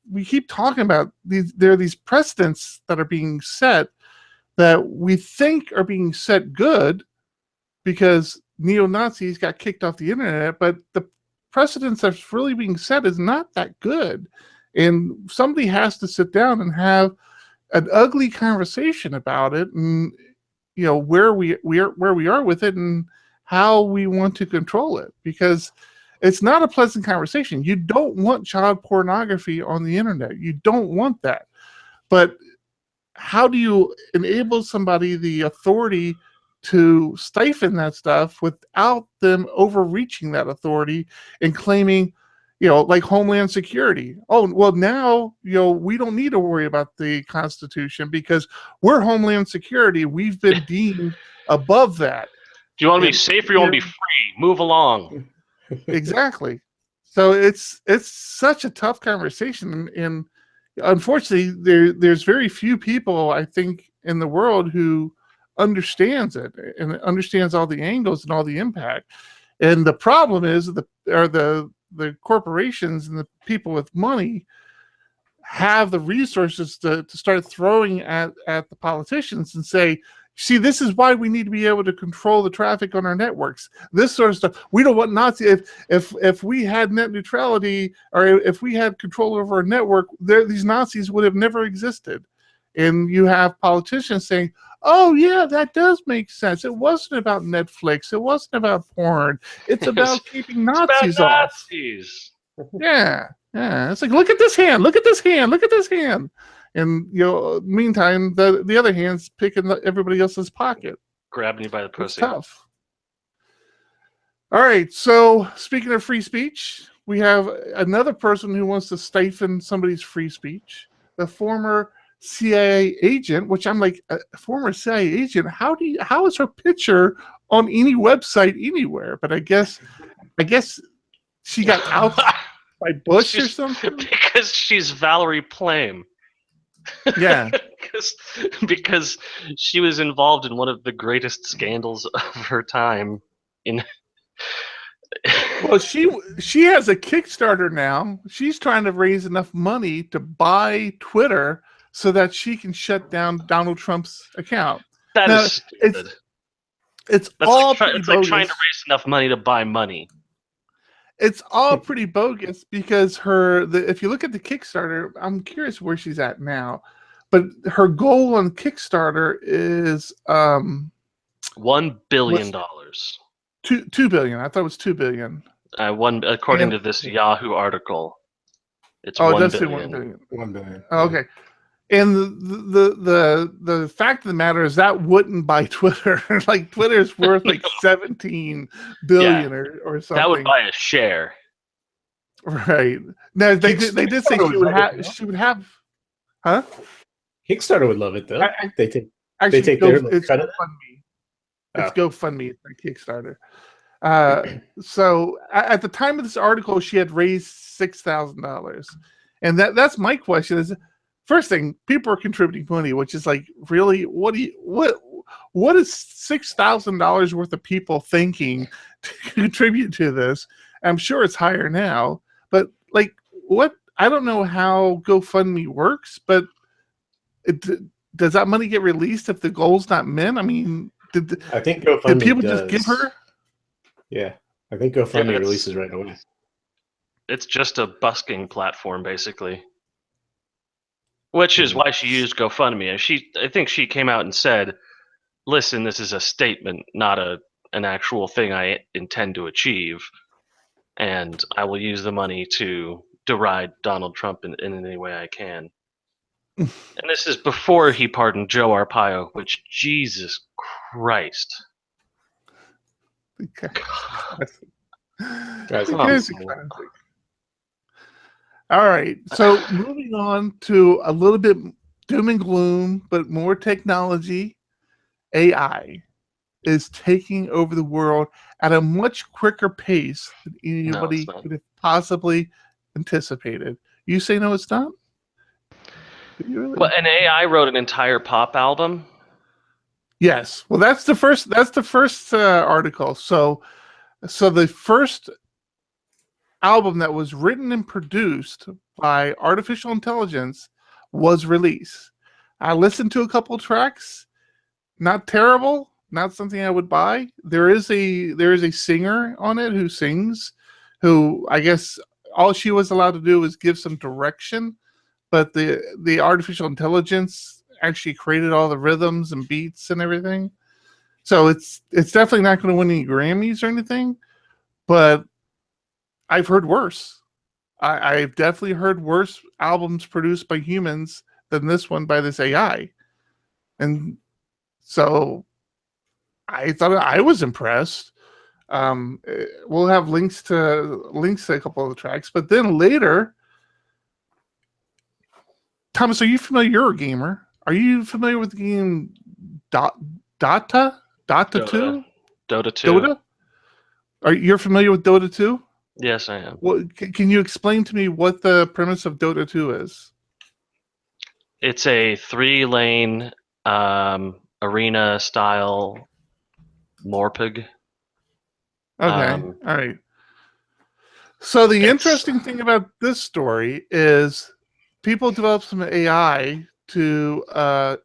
we keep talking about these. There are these precedents that are being set that we think are being set good because neo-Nazis got kicked off the internet, but the precedence that's really being set is not that good. And somebody has to sit down and have an ugly conversation about it, and where we are with it and how we want to control it, because it's not a pleasant conversation. You don't want child pornography on the internet. You don't want that. But how do you enable somebody the authority to stifle that stuff without them overreaching that authority and claiming, like Homeland Security? Oh, well, now, we don't need to worry about the Constitution because we're Homeland Security. We've been deemed above that. Do you want to be safe or you want to be free? Move along. Exactly. So it's such a tough conversation, and unfortunately, there's very few people, I think, in the world who understands it and understands all the angles and all the impact. And the problem is the corporations and the people with money have the resources to start throwing at the politicians and say, see, this is why we need to be able to control the traffic on our networks. This sort of stuff. We don't want Nazi. If we had net neutrality, or if we had control over our network, these Nazis would have never existed. And you have politicians saying, oh, yeah, that does make sense. It wasn't about Netflix. It wasn't about porn. It's about keeping Nazis off. Yeah. It's like, look at this hand. Look at this hand. Look at this hand. And meantime, the other hand's picking everybody else's pocket, grabbing you by the pussy. It's tough. All right. So speaking of free speech, we have another person who wants to stifle somebody's free speech. The former CIA agent, which I'm like, a former CIA agent. How is her picture on any website anywhere? But I guess she got out by Bush or something, because she's Valerie Plame. Yeah. because she was involved in one of the greatest scandals of her time. Well, she has a Kickstarter now. She's trying to raise enough money to buy Twitter so that she can shut down Donald Trump's account. That is stupid. It's like trying to raise enough money to buy money. It's all pretty bogus because if you look at the Kickstarter, I'm curious where she's at now, but her goal on Kickstarter is $1 billion. $2 billion. I thought it was $2 billion. According to this Yahoo article, it's $1 billion. $1 billion. Oh, okay. And the fact of the matter is that wouldn't buy Twitter. Like Twitter's worth like 17 billion or something. That would buy a share. Right. No, they did say she would have. Huh? Kickstarter would love it though. They take it's their GoFundMe. It's GoFundMe. It's Kickstarter. So at the time of this article, she had raised $6,000, and that's my question is. First thing, people are contributing money, which is like, really, what is $6,000 worth of people thinking to contribute to this? I'm sure it's higher now, but like, what? I don't know how GoFundMe works, but does that money get released if the goal's not met? I mean, I think GoFundMe did people does. just give her? Yeah, I think GoFundMe it's- releases right away. It's just a busking platform, basically. Which is why she used GoFundMe. I think she came out and said, "Listen, this is a statement, not an actual thing I intend to achieve, and I will use the money to deride Donald Trump in any way I can." And this is before he pardoned Joe Arpaio, which, Jesus Christ. Guys, Oh. Guys are classic. All right, so moving on to a little bit doom and gloom, but more technology. AI is taking over the world at a much quicker pace than anybody not. could have possibly anticipated. You say no, it's not? Do you really? Well, an AI wrote an entire pop album. Yes. Well, that's the first. That's the first article. So the first album that was written and produced by artificial intelligence was released. I listened to a couple tracks. Not terrible. Not something I would buy. There is a singer on it who sings, who I guess all she was allowed to do was give some direction, but the artificial intelligence actually created all the rhythms and beats and everything. So it's definitely not going to win any Grammys or anything, but I've heard worse. I've definitely heard worse albums produced by humans than this one by this AI. And so I thought I was impressed. We'll have links to a couple of the tracks, but then later, Thomas, are you familiar? You're a gamer. Are you familiar with the game Dota 2? Dota 2. Dota? You're familiar with Dota 2? Yes, I am. What can you explain to me what the premise of Dota 2 is? It's a 3-lane arena style Morpg. Okay, all right. So the interesting thing about this story is people developed some AI to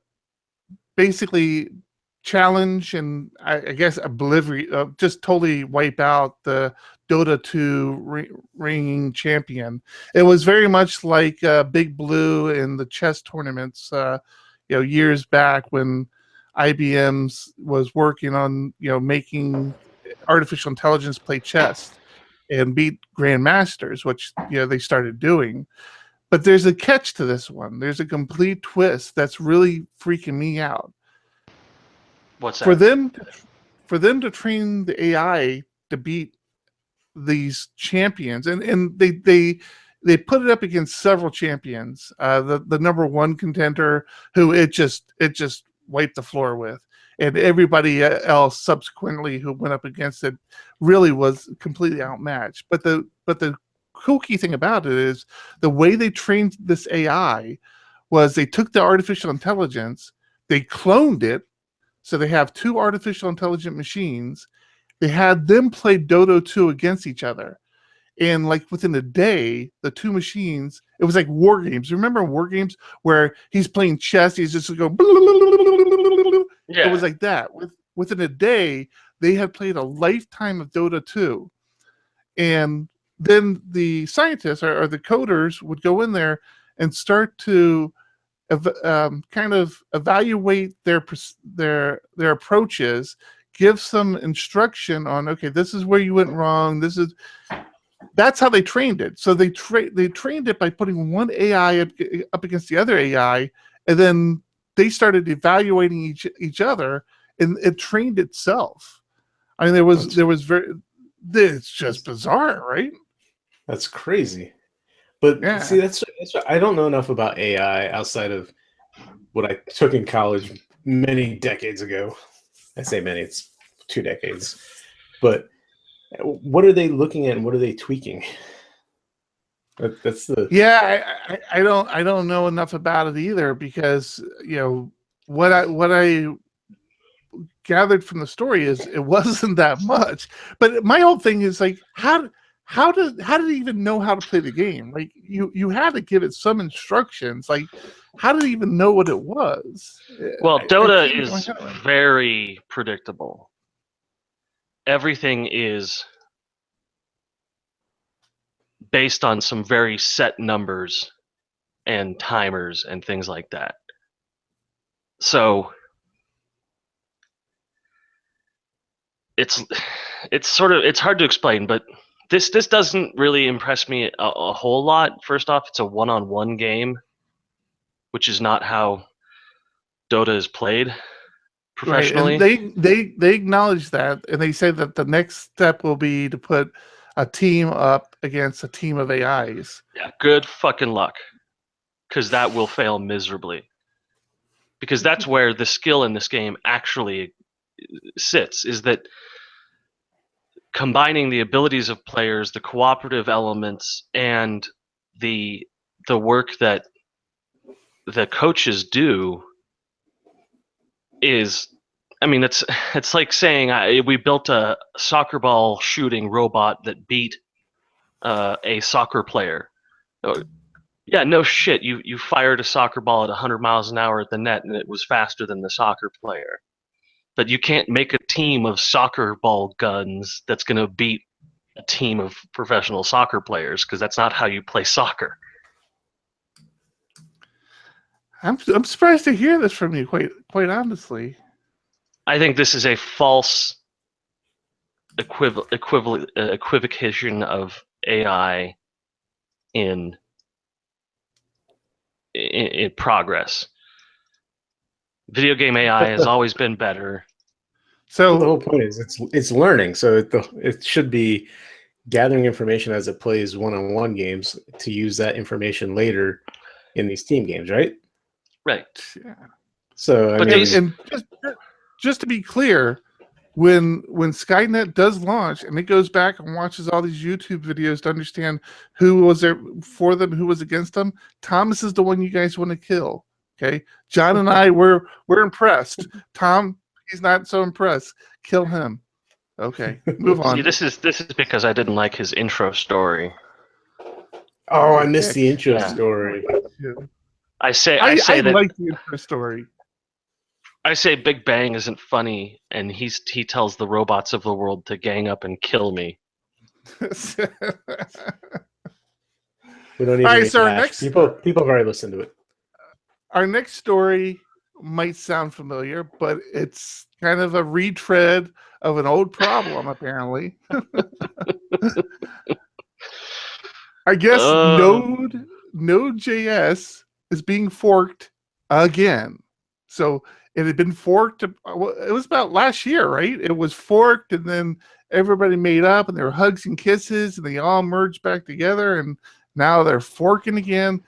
basically challenge and I guess just totally wipe out the Dota 2 reigning champion. It was very much like Big Blue in the chess tournaments, years back when IBM was working on making artificial intelligence play chess and beat grandmasters, which they started doing. But there's a catch to this one. There's a complete twist that's really freaking me out. What's that? For them to train the AI to beat these champions, and they put it up against several champions. The number one contender who it just wiped the floor with, and everybody else subsequently who went up against it really was completely outmatched. But the kooky thing about it is the way they trained this AI was they took the artificial intelligence, they cloned it, so they have two artificial intelligent machines. They had them play Dota 2 against each other. And like within a day, the two machines, it was like war games. Remember war games where he's playing chess, he's just going, Yeah. It was like that. Within a day, they had played a lifetime of Dota 2. And then the scientists or the coders would go in there and start to kind of evaluate their approaches, give some instruction on, okay, this is where you went wrong. That's how they trained it. So they trained it by putting one AI up against the other AI, and then they started evaluating each other, and it trained itself. I mean, it's just bizarre, right? That's crazy. But Yeah. see, that's I don't know enough about AI outside of what I took in college many decades ago. I say many, it's 2 decades. But what are they looking at and what are they tweaking? That's the I don't know enough about it either, because what I gathered from the story is it wasn't that much. But my whole thing is like, how did it even know how to play the game? Like you had to give it some instructions. Like, how did it even know what it was? Well, I Dota can't is get my head around it. very predictable. Everything is based on some very set numbers and timers and things like that. So it's hard to explain, but this doesn't really impress me a whole lot. First off, it's a one-on-one game, which is not how Dota is played professionally. Right. And they acknowledge that, and they say that the next step will be to put a team up against a team of AIs. Yeah, good fucking luck, because that will fail miserably. Because that's where the skill in this game actually sits, is that combining the abilities of players, the cooperative elements, and the work that the coaches do is, I mean, it's like saying we built a soccer ball shooting robot that beat a soccer player. Yeah, no shit. You fired a soccer ball at 100 miles an hour at the net, and it was faster than the soccer player. But you can't make a team of soccer ball guns that's going to beat a team of professional soccer players, because that's not how you play soccer. I'm surprised to hear this from you, quite honestly. I think this is a false equivocation of AI in progress. Video game AI has always been better. So the whole point is it's learning, so it should be gathering information as it plays one-on-one games to use that information later in these team games, right? Right. yeah. So I But mean, these- And just to be clear, when Skynet does launch and it goes back and watches all these YouTube videos to understand who was there for them, who was against them, Thomas is the one you guys want to kill. Okay, John and I we're impressed. Tom, he's not so impressed. Kill him. Okay, move on. See, this is because I didn't like his intro story. oh, I missed the intro Yeah. story. I say I that like the intro story. I say Big Bang isn't funny, and he tells the robots of the world to gang up and kill me. We don't even All right, need so our to next- people have already listened to it. Our next story might sound familiar, but it's kind of a retread of an old problem, apparently. I guess Node.js is being forked again. So it had been forked. It was about last year, right? It was forked, and then everybody made up, and there were hugs and kisses, and they all merged back together, and now they're forking again.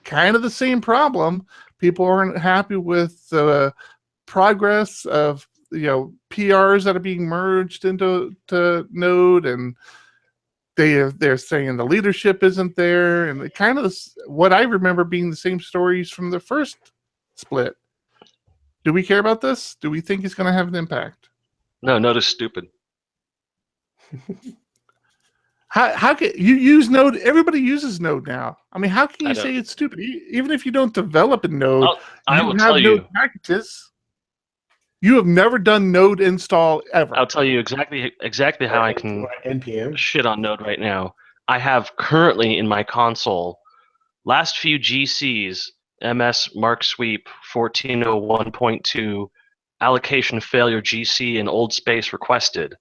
Kind of the same problem. People aren't happy with the progress of PRs that are being merged into Node, and they're saying the leadership isn't there, and it kind of what I remember being the same stories from the first split. Do we care about this? Do we think it's going to have an impact? No, Node is stupid. How can you use Node? Everybody uses Node now. I mean, how can I you don't- say it's stupid? Even if you don't develop in Node, I you will have tell Node you. packages. You have never done Node install ever. I'll tell you exactly how I can NPM. shit on Node right now. I have currently in my console last few GCs, MS Mark Sweep 1401.2, allocation failure GC and old space requested,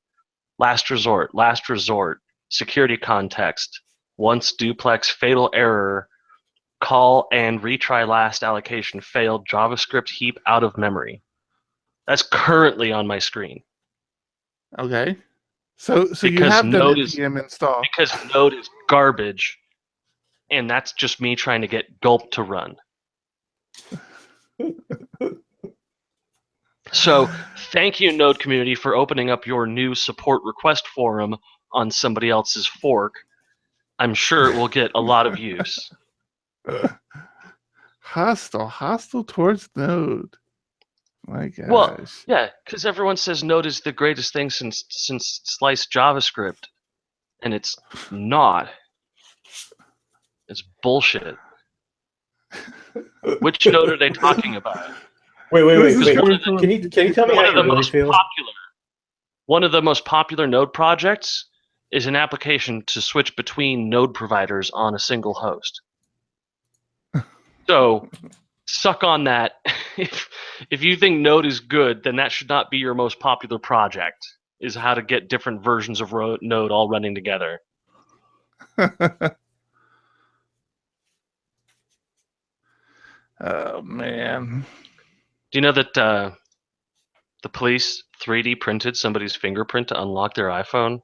last resort, security context, once duplex fatal error, call and retry last allocation failed, JavaScript heap out of memory. That's currently on my screen. Okay. So you Because have done Node npm install. Because Node is garbage, and that's just me trying to get Gulp to run. So thank you, Node community, for opening up your new support request forum on somebody else's fork. I'm sure it will get a lot of use. Hostile towards Node. My gosh. Well, yeah, because everyone says Node is the greatest thing since sliced JavaScript, and it's not. It's bullshit. Which Node are they talking about? Wait. This is coming Can from- you tell me One how of you the really most feel? popular. One of the most popular Node projects is an application to switch between node providers on a single host. So suck on that. If you think Node is good, then that should not be your most popular project, is how to get different versions of Node all running together. Oh man. Do you know that the police 3D printed somebody's fingerprint to unlock their iPhone?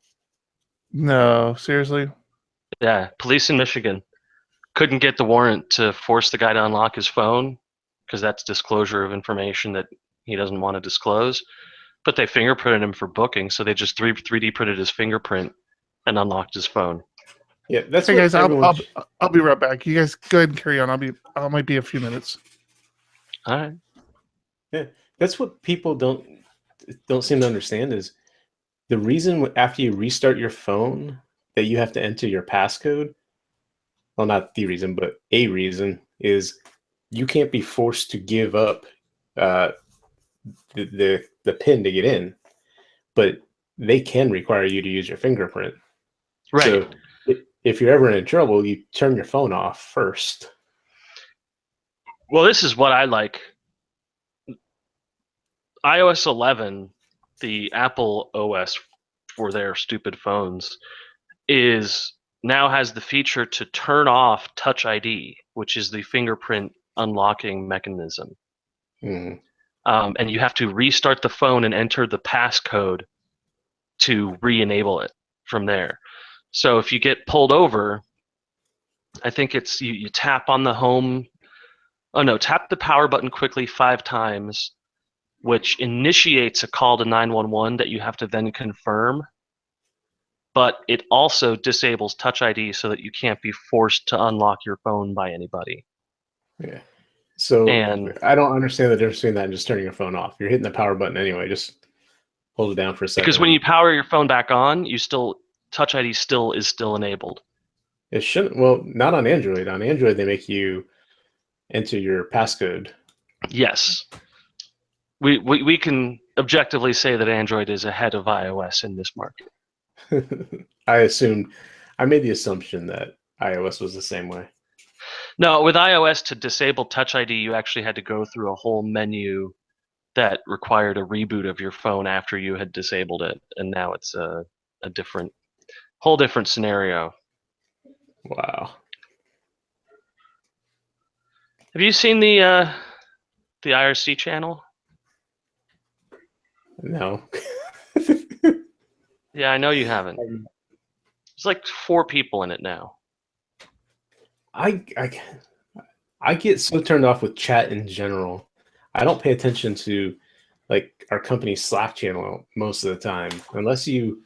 No, seriously. Yeah, police in Michigan couldn't get the warrant to force the guy to unlock his phone because that's disclosure of information that he doesn't want to disclose. But they fingerprinted him for booking, so they just 3D printed his fingerprint and unlocked his phone. Yeah, that's Hey what guys, everyone... I'll be right back. You guys go ahead and carry on. I might be a few minutes. All right. Yeah, that's what people don't seem to understand is the reason after you restart your phone that you have to enter your passcode. Well, not the reason, but a reason is you can't be forced to give up the PIN to get in, but they can require you to use your fingerprint. Right. So if you're ever in trouble, you turn your phone off first. Well, this is what I like. iOS 11, the Apple OS for their stupid phones, now has the feature to turn off Touch ID, which is the fingerprint unlocking mechanism. Mm. And you have to restart the phone and enter the passcode to re-enable it from there. So if you get pulled over, I think it's you tap on the home. Oh no, tap the power button quickly 5 times, which initiates a call to 911 that you have to then confirm. But it also disables Touch ID so that you can't be forced to unlock your phone by anybody. Yeah. So And I don't understand the difference between that and just turning your phone off. You're hitting the power button anyway. Just hold it down for a second. because when you power your phone back on, Touch ID is still enabled. It shouldn't. Well, not on Android. On Android, they make you enter your passcode. Yes. We can objectively say that Android is ahead of iOS in this market. I made the assumption that iOS was the same way. No, with iOS, to disable Touch ID, you actually had to go through a whole menu that required a reboot of your phone after you had disabled it, and now it's a whole different scenario. Wow. Have you seen the IRC channel? No. Yeah, I know you haven't. There's like 4 people in it now. I get so turned off with chat in general. I don't pay attention to like our company's Slack channel most of the time unless you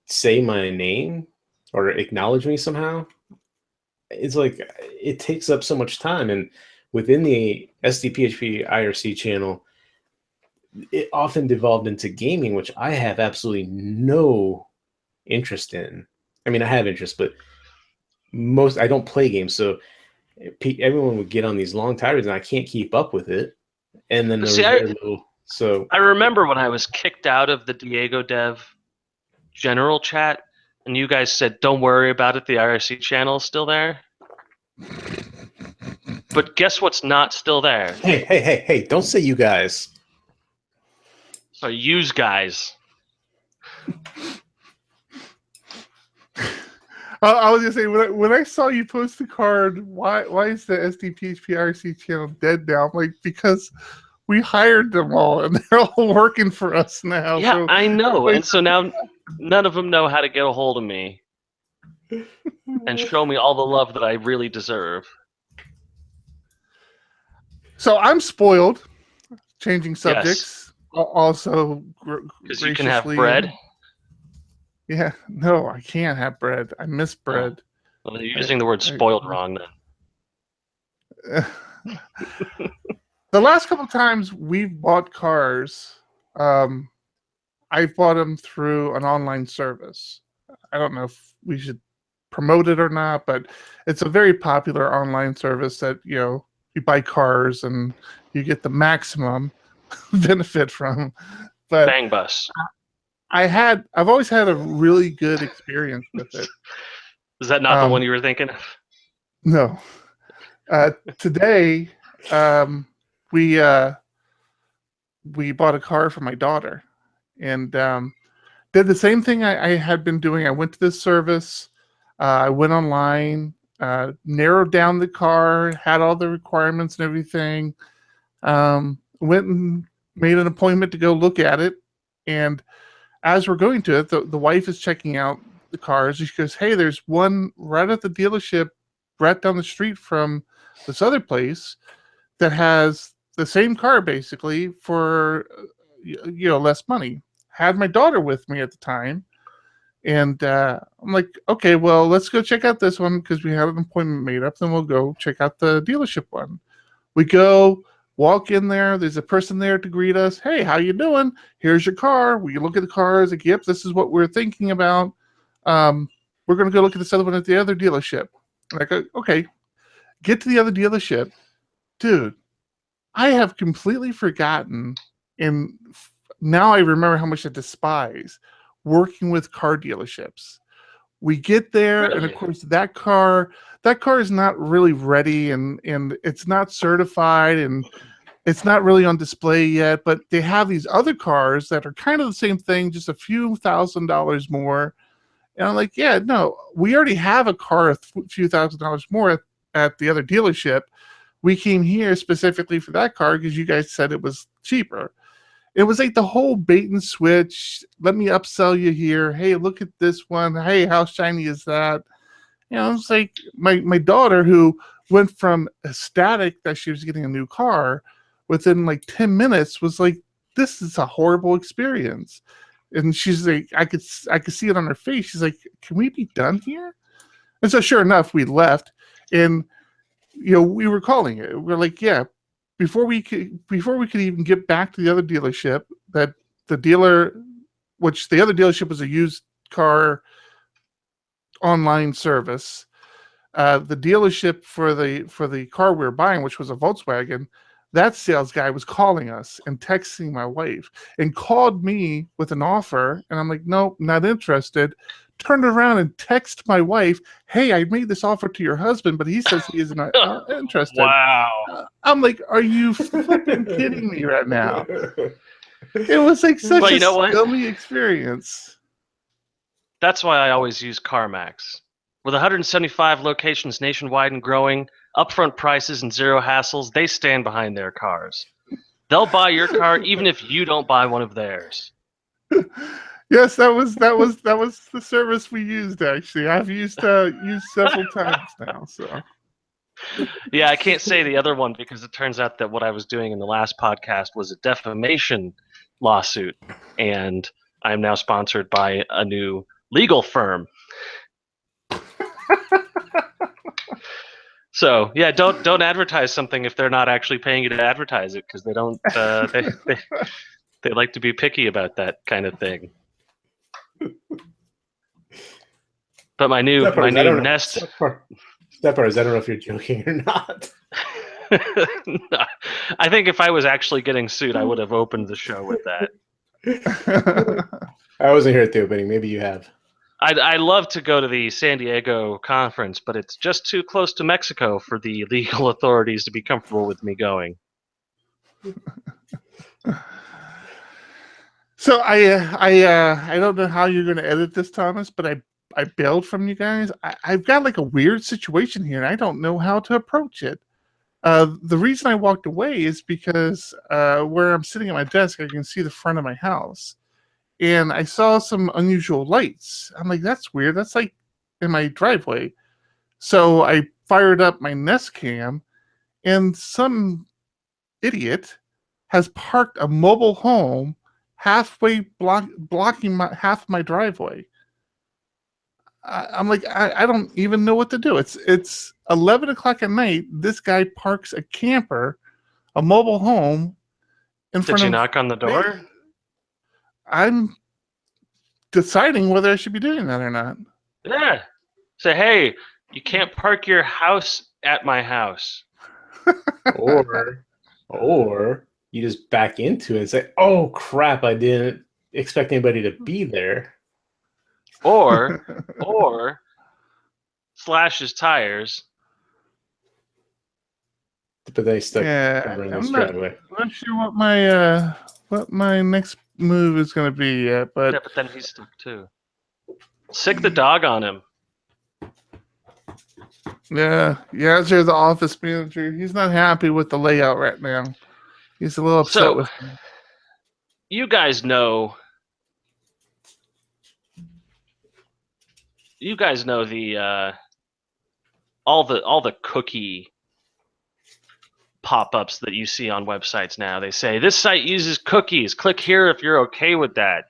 say my name or acknowledge me somehow. It's like it takes up so much time, and within the SDPHP IRC channel, it often devolved into gaming, which I have absolutely no interest in. I mean, I have interest, but I don't play games, so everyone would get on these long tirades, and I can't keep up with it. And then there was very little. So I remember when I was kicked out of the Diego Dev general chat, and you guys said, "Don't worry about it. The IRC channel is still there." But guess what's not still there? Hey! Don't say you guys. So use guys. I was gonna say when I saw you post the card, why is the SDPHP IRC channel dead now? I'm like, because we hired them all and they're all working for us now. Yeah, so, I know. And so now none of them know how to get a hold of me and show me all the love that I really deserve. So I'm spoiled. Changing subjects. Also, because you can have bread. Yeah, no, I can't have bread. I miss bread. Well, you're using the word spoiled wrong then. The last couple times we've bought cars, I've bought them through an online service. I don't know if we should promote it or not, but it's a very popular online service that, you buy cars and you get the maximum benefit from. But Bang Bus. I've always had a really good experience with it. Is that not the one you were thinking of? No. Today, we bought a car for my daughter, and did the same thing I had been doing. I went to this service. I went online, narrowed down the car, had all the requirements and everything. Went and made an appointment to go look at it. And as we're going to it, the wife is checking out the cars. She goes, "Hey, there's one right at the dealership, right down the street from this other place that has the same car basically for less money." Had my daughter with me at the time, and I'm like, "Okay, well, let's go check out this one because we have an appointment made up. Then we'll go check out the dealership one." We go, walk in there. There's a person there to greet us. "Hey, how you doing? Here's your car." We look at the cars. Like, "Yep, this is what we're thinking about. We're going to go look at this other one at the other dealership." Like, okay, get to the other dealership. Dude, I have completely forgotten, and now I remember how much I despise working with car dealerships. We get there, and of course, that car is not really ready, and it's not certified, and it's not really on display yet. But they have these other cars that are kind of the same thing, just a few $1,000s more. And I'm like, "Yeah, no, we already have a car a few $1,000s more at the other dealership. We came here specifically for that car because you guys said it was cheaper." It was like the whole bait and switch. "Let me upsell you here. Hey, look at this one. Hey, how shiny is that?" It's like my daughter, who went from ecstatic that she was getting a new car, within like 10 minutes was like, "This is a horrible experience." And she's like, I could see it on her face. She's like, "Can we be done here?" And so sure enough, we left, and we were calling it. We're like, "Yeah." Before we could even get back to the other dealership, that the dealer, which the other dealership was a used car online service, the dealership for the car we were buying, which was a Volkswagen, that sales guy was calling us and texting my wife and called me with an offer, and I'm like, "Nope, not interested." Turned around and text my wife, "Hey, I made this offer to your husband, but he says he isn't interested." Wow. I'm like, "Are you flipping kidding me right now?" It was like such Well, a you know what? scummy experience. That's why I always use CarMax. With 175 locations nationwide and growing, upfront prices and zero hassles, they stand behind their cars. They'll buy your car even if you don't buy one of theirs. Yes, that was the service we used. Actually, I've used several times now. So Yeah, I can't say the other one because it turns out that what I was doing in the last podcast was a defamation lawsuit, and I'm now sponsored by a new legal firm. So yeah, don't advertise something if they're not actually paying you to advertise it, because they don't. They like to be picky about that kind of thing. But my new Nest. Steppers, I don't know if you're joking or not. No, I think if I was actually getting sued, I would have opened the show with that. I wasn't here at the opening. Maybe you have. I'd love to go to the San Diego conference, but it's just too close to Mexico for the legal authorities to be comfortable with me going. So I don't know how you're going to edit this, Thomas, but I bailed from you guys. I've got like a weird situation here, and I don't know how to approach it. The reason I walked away is because where I'm sitting at my desk, I can see the front of my house. And I saw some unusual lights. I'm like, "That's weird. That's like in my driveway." So I fired up my Nest Cam, and some idiot has parked a mobile home halfway blocking half my driveway. I'm like, I don't even know what to do. It's 11 o'clock at night. This guy parks a camper, a mobile home, in front of. Did you knock on the door? I'm deciding whether I should be doing that or not. Yeah. Say, "Hey, you can't park your house at my house." Or you just back into it and say, "Oh crap, I didn't expect anybody to be there. or slash his tires. But they stuck Yeah, covering this I'm not driveway. sure what my next move is going to be yet, but Yeah, but then he's stuck too. Sick the dog on him. yeah, there's the office manager. He's not happy with the layout right now. He's a little upset So- with me. You guys know the all the cookie pop-ups that you see on websites now. They say this site uses cookies. Click here if you're okay with that.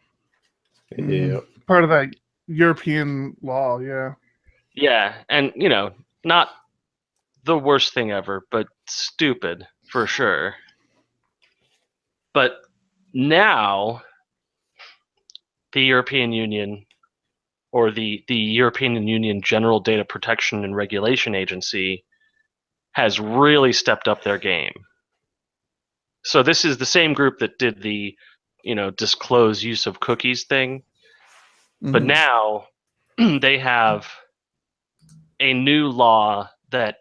Yeah. Part of that European law, yeah. Yeah, and not the worst thing ever, but stupid for sure. But now the European Union, or the European Union General Data Protection and Regulation Agency, has really stepped up their game. So this is the same group that did the disclose use of cookies thing, but Mhm. now they have a new law that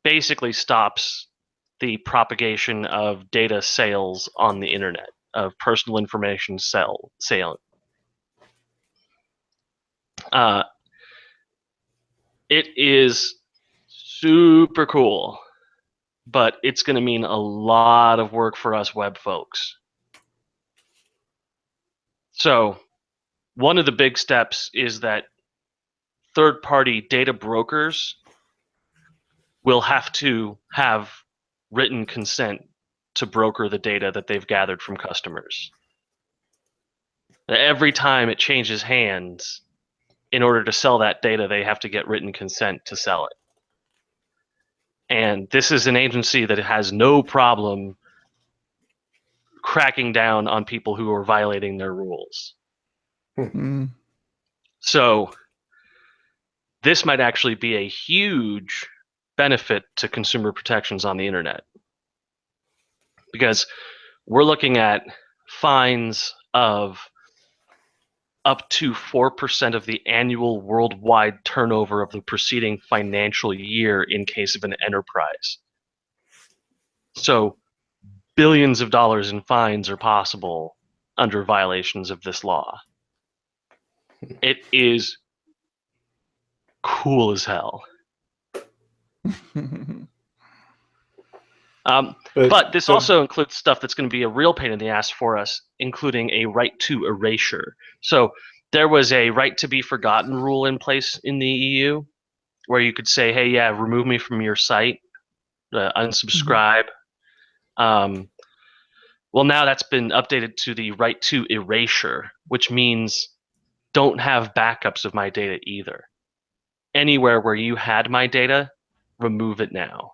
basically stops the propagation of data sales on the internet, of personal information sale. It is super cool, but it's going to mean a lot of work for us web folks. So one of the big steps is that third-party data brokers will have to have written consent to broker the data that they've gathered from customers. Every time it changes hands, in order to sell that data, they have to get written consent to sell it. And this is an agency that has no problem cracking down on people who are violating their rules. Mm. So this might actually be a huge benefit to consumer protections on the internet, because we're looking at fines of up to 4% of the annual worldwide turnover of the preceding financial year in case of an enterprise. So billions of dollars in fines are possible under violations of this law. It is cool as hell. But this also includes stuff that's going to be a real pain in the ass for us, including a right to erasure. So there was a right to be forgotten rule in place in the EU, where you could say, hey, yeah, remove me from your site, unsubscribe. Well, now that's been updated to the right to erasure, which means don't have backups of my data either. Anywhere where you had my data, remove it now.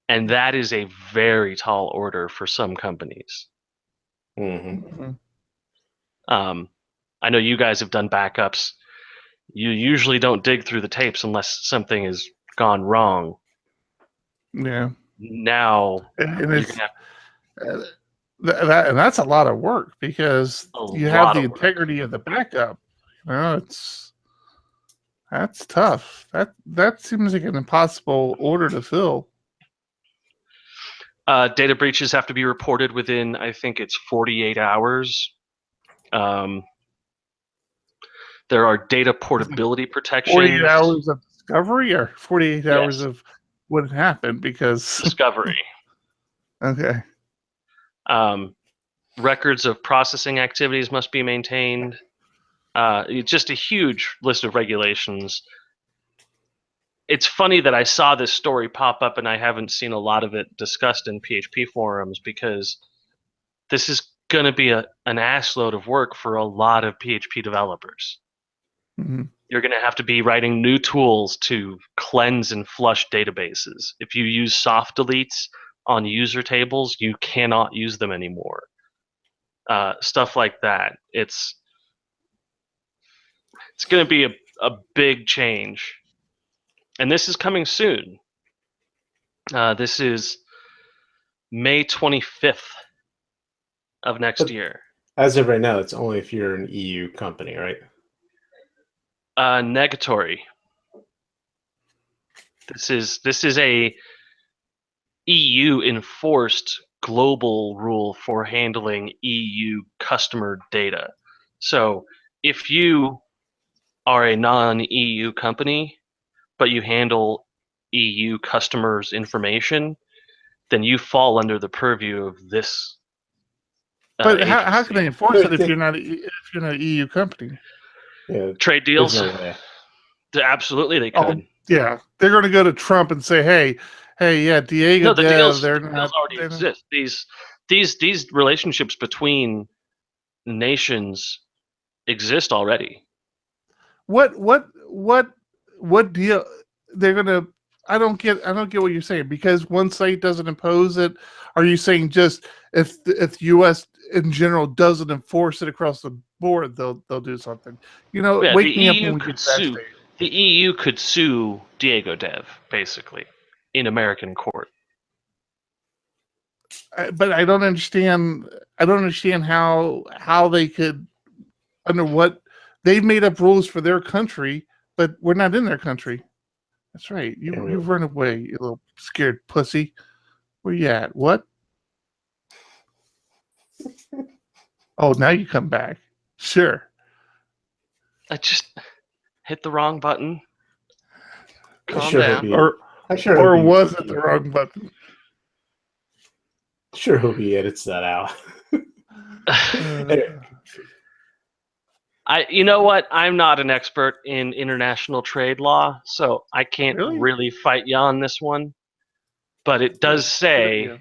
And that is a very tall order for some companies. Mm-hmm. I know you guys have done backups. You usually don't dig through the tapes unless something has gone wrong. Yeah. Now And you're it's gonna have and that's a lot of work, because a you have lot the of work. integrity of the backup. That's tough. That seems like an impossible order to fill. Data breaches have to be reported within, I think it's 48 hours. There are data portability protections. 48 hours of discovery, or 48 hours Yes. of what happened, because Discovery. okay. Records of processing activities must be maintained. It's just a huge list of regulations. It's funny that I saw this story pop up and I haven't seen a lot of it discussed in PHP forums, because this is going to be an assload of work for a lot of PHP developers. Mm-hmm. You're going to have to be writing new tools to cleanse and flush databases. If you use soft deletes on user tables, you cannot use them anymore. Stuff like that. It's going to be a big change. And this is coming soon. This is May 25th of next year. As of right now, it's only if you're an EU company, right? Negatory. This is a EU enforced global rule for handling EU customer data. So if you are a non-EU company, but you handle EU customers' information, then you fall under the purview of this. But how can agency. they enforce it if you're not an EU company? Yeah, Trade there's deals? no way. Absolutely, they Oh, could. yeah, they're going to go to Trump and say, hey, yeah, Diego No, the Dev, deals, they're the not. deals already They're not. exist. These relationships between nations exist already. What deal? They're going to. I don't get what you're saying, because one site doesn't impose it. Are you saying just if the U.S. in general doesn't enforce it across the board, they'll do something? Yeah, the wake me up EU when we get could to that sue. stage. The EU could sue Diego Dev basically in American court. But I don't understand. I don't understand how they could, under what they've made up rules for their country, but we're not in their country. That's right. You've run away, you little scared pussy. Where you at? What? Oh, now you come back. Sure. I just hit the wrong button. Calm sure down. Or was it the wrong button? Sure hope he edits that out. You know what? I'm not an expert in international trade law, so I can't really fight you on this one. But it does say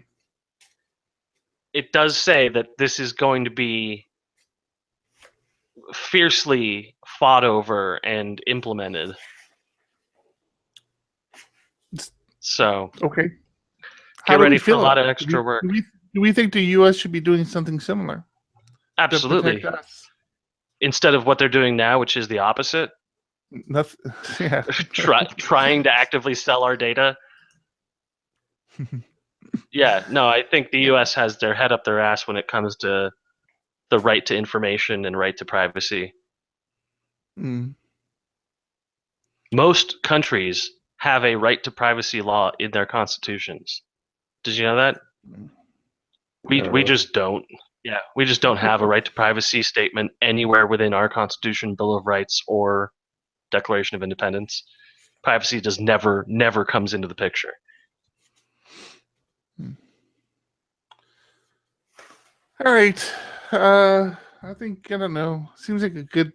that this is going to be fiercely fought over and implemented. So okay, get ready for a lot of extra work. Do we think the U.S. should be doing something similar? Absolutely. To protect us? Instead of what they're doing now, which is the opposite. Nothing. Yeah. Trying to actively sell our data. Yeah, no, I think the U.S. has their head up their ass when it comes to the right to information and right to privacy. Mm. Most countries have a right to privacy law in their constitutions. Did you know that? We just don't. Yeah, we just don't have a right to privacy statement anywhere within our Constitution, Bill of Rights, or Declaration of Independence. Privacy just never comes into the picture. All right. I think, I don't know. Seems like a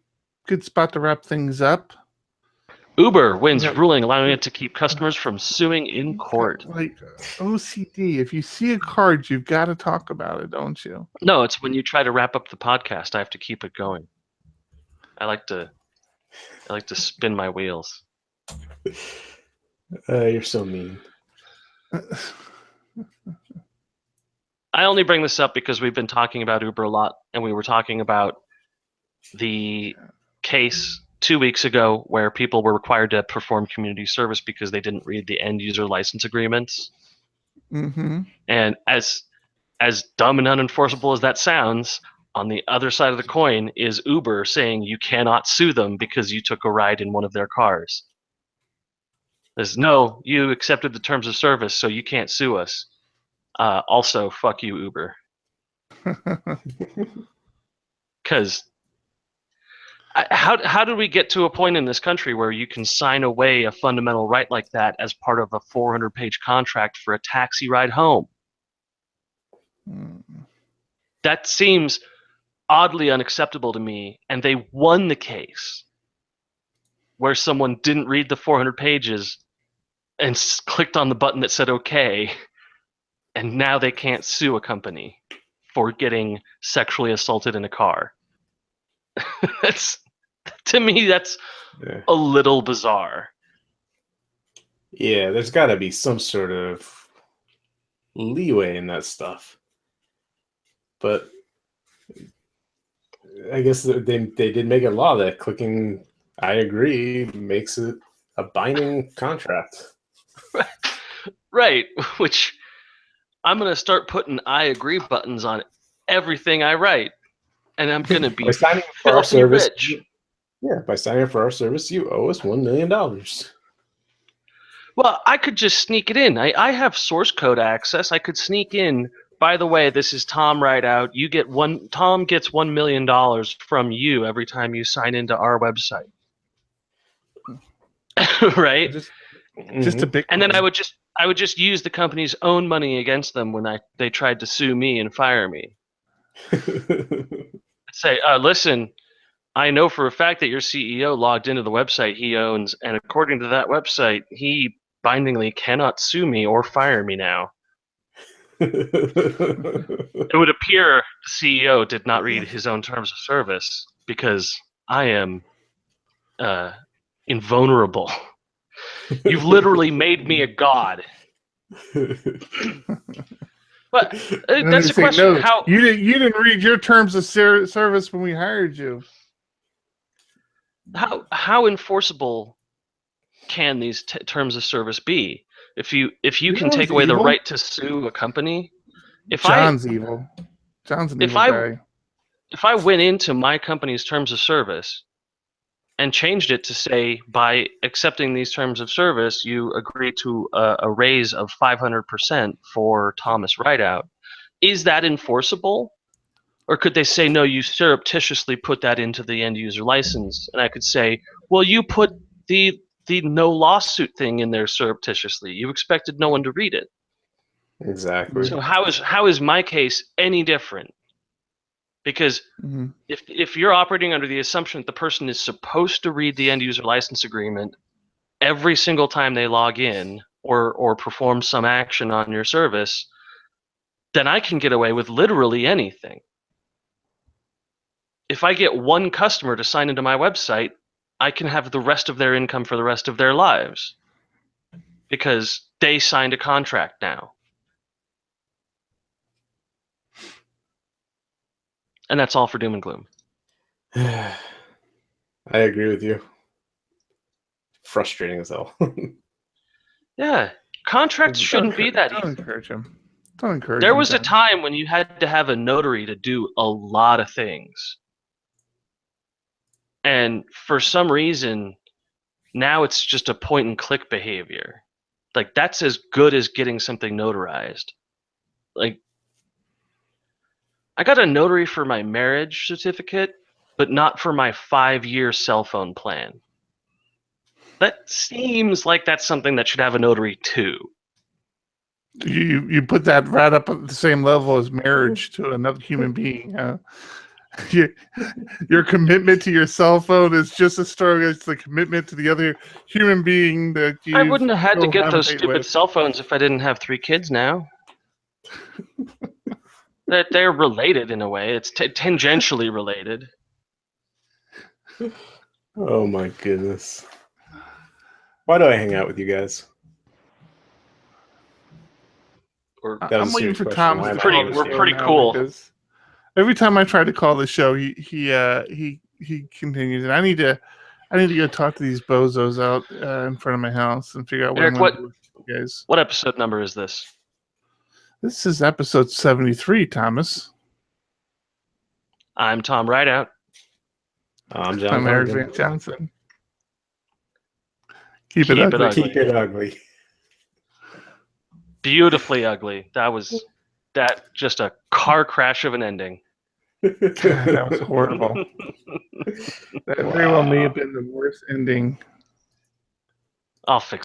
good spot to wrap things up. Uber wins ruling allowing it to keep customers from suing in court. Like OCD. If you see a card, you've got to talk about it, don't you? No, it's when you try to wrap up the podcast, I have to keep it going. I like to spin my wheels. You're so mean. I only bring this up because we've been talking about Uber a lot, and we were talking about the case 2 weeks ago where people were required to perform community service because they didn't read the end user license agreements. Mm-hmm. And as dumb and unenforceable as that sounds, on the other side of the coin is Uber saying you cannot sue them because you took a ride in one of their cars. There's no, you accepted the terms of service, so you can't sue us. Also, fuck you, Uber. Because how do we get to a point in this country where you can sign away a fundamental right like that as part of a 400-page contract for a taxi ride home? That seems oddly unacceptable to me, and they won the case where someone didn't read the 400 pages and clicked on the button that said okay, and now they can't sue a company for getting sexually assaulted in a car. To me, that's a little bizarre. Yeah, there's got to be some sort of leeway in that stuff. But I guess they did make a law that clicking I agree makes it a binding contract. Right, which I'm going to start putting I agree buttons on everything I write. and I'm gonna be By signing up for our filthy service, rich. by signing up for our service, you owe us $1 million. Well, I could just sneak it in. I have source code access. I could sneak in. By the way, this is Tom Rideout. Tom gets $1 million from you every time you sign into our website. Right? Just a big. And then I would just use the company's own money against them when they tried to sue me and fire me. Say, listen, I know for a fact that your CEO logged into the website he owns, and according to that website, he bindingly cannot sue me or fire me now. It would appear the CEO did not read his own terms of service because I am invulnerable. You've literally made me a god. But And that's they the say, question. no, How you didn't read your terms of service when we hired you. how enforceable can these terms of service be? If you can John's take away the evil. right to sue a company, John's evil. John's an evil guy. if I went into my company's terms of service and changed it to say, by accepting these terms of service, you agree to a raise of 500% for Thomas Rideout, is that enforceable? Or could they say, no, you surreptitiously put that into the end user license? And I could say, well, you put the no lawsuit thing in there surreptitiously. You expected no one to read it. Exactly. So how is my case any different? Because if you're operating under the assumption that the person is supposed to read the end user license agreement every single time they log in or perform some action on your service, then I can get away with literally anything. If I get one customer to sign into my website, I can have the rest of their income for the rest of their lives because they signed a contract now. And that's all for doom and gloom. I agree with you. Frustrating as hell. Yeah, contracts shouldn't be that Don't easy. encourage him. Don't encourage There him, was a John. time when you had to have a notary to do a lot of things. And for some reason, now it's just a point and click behavior. Like, that's as good as getting something notarized. Like, I got a notary for my marriage certificate, but not for my 5-year cell phone plan. That seems like that's something that should have a notary too. You put that right up at the same level as marriage to another human being. Huh? Your commitment to your cell phone is just as strong as the commitment to the other human being that you. I wouldn't have had to get those stupid cell phones if I didn't have 3 kids now. That they're related in a way. It's tangentially related. Oh my goodness. Why do I hang out with you guys? I'm waiting for question. Tom. Why am I Pretty- on this we're show? pretty cool. because every time I try to call the show, he continues, and I need to go talk to these bozos out in front of my house and figure out what Eric, I'm going to do with you guys. What episode number is this? This is episode 73, Thomas. I'm Tom Rideout. I'm John. I'm Eric Duncan. Van Johnson. Keep Keep it it ugly. ugly. Keep it ugly. Beautifully ugly. That was just a car crash of an ending. That was horrible. That very well may have been the worst ending. I'll fix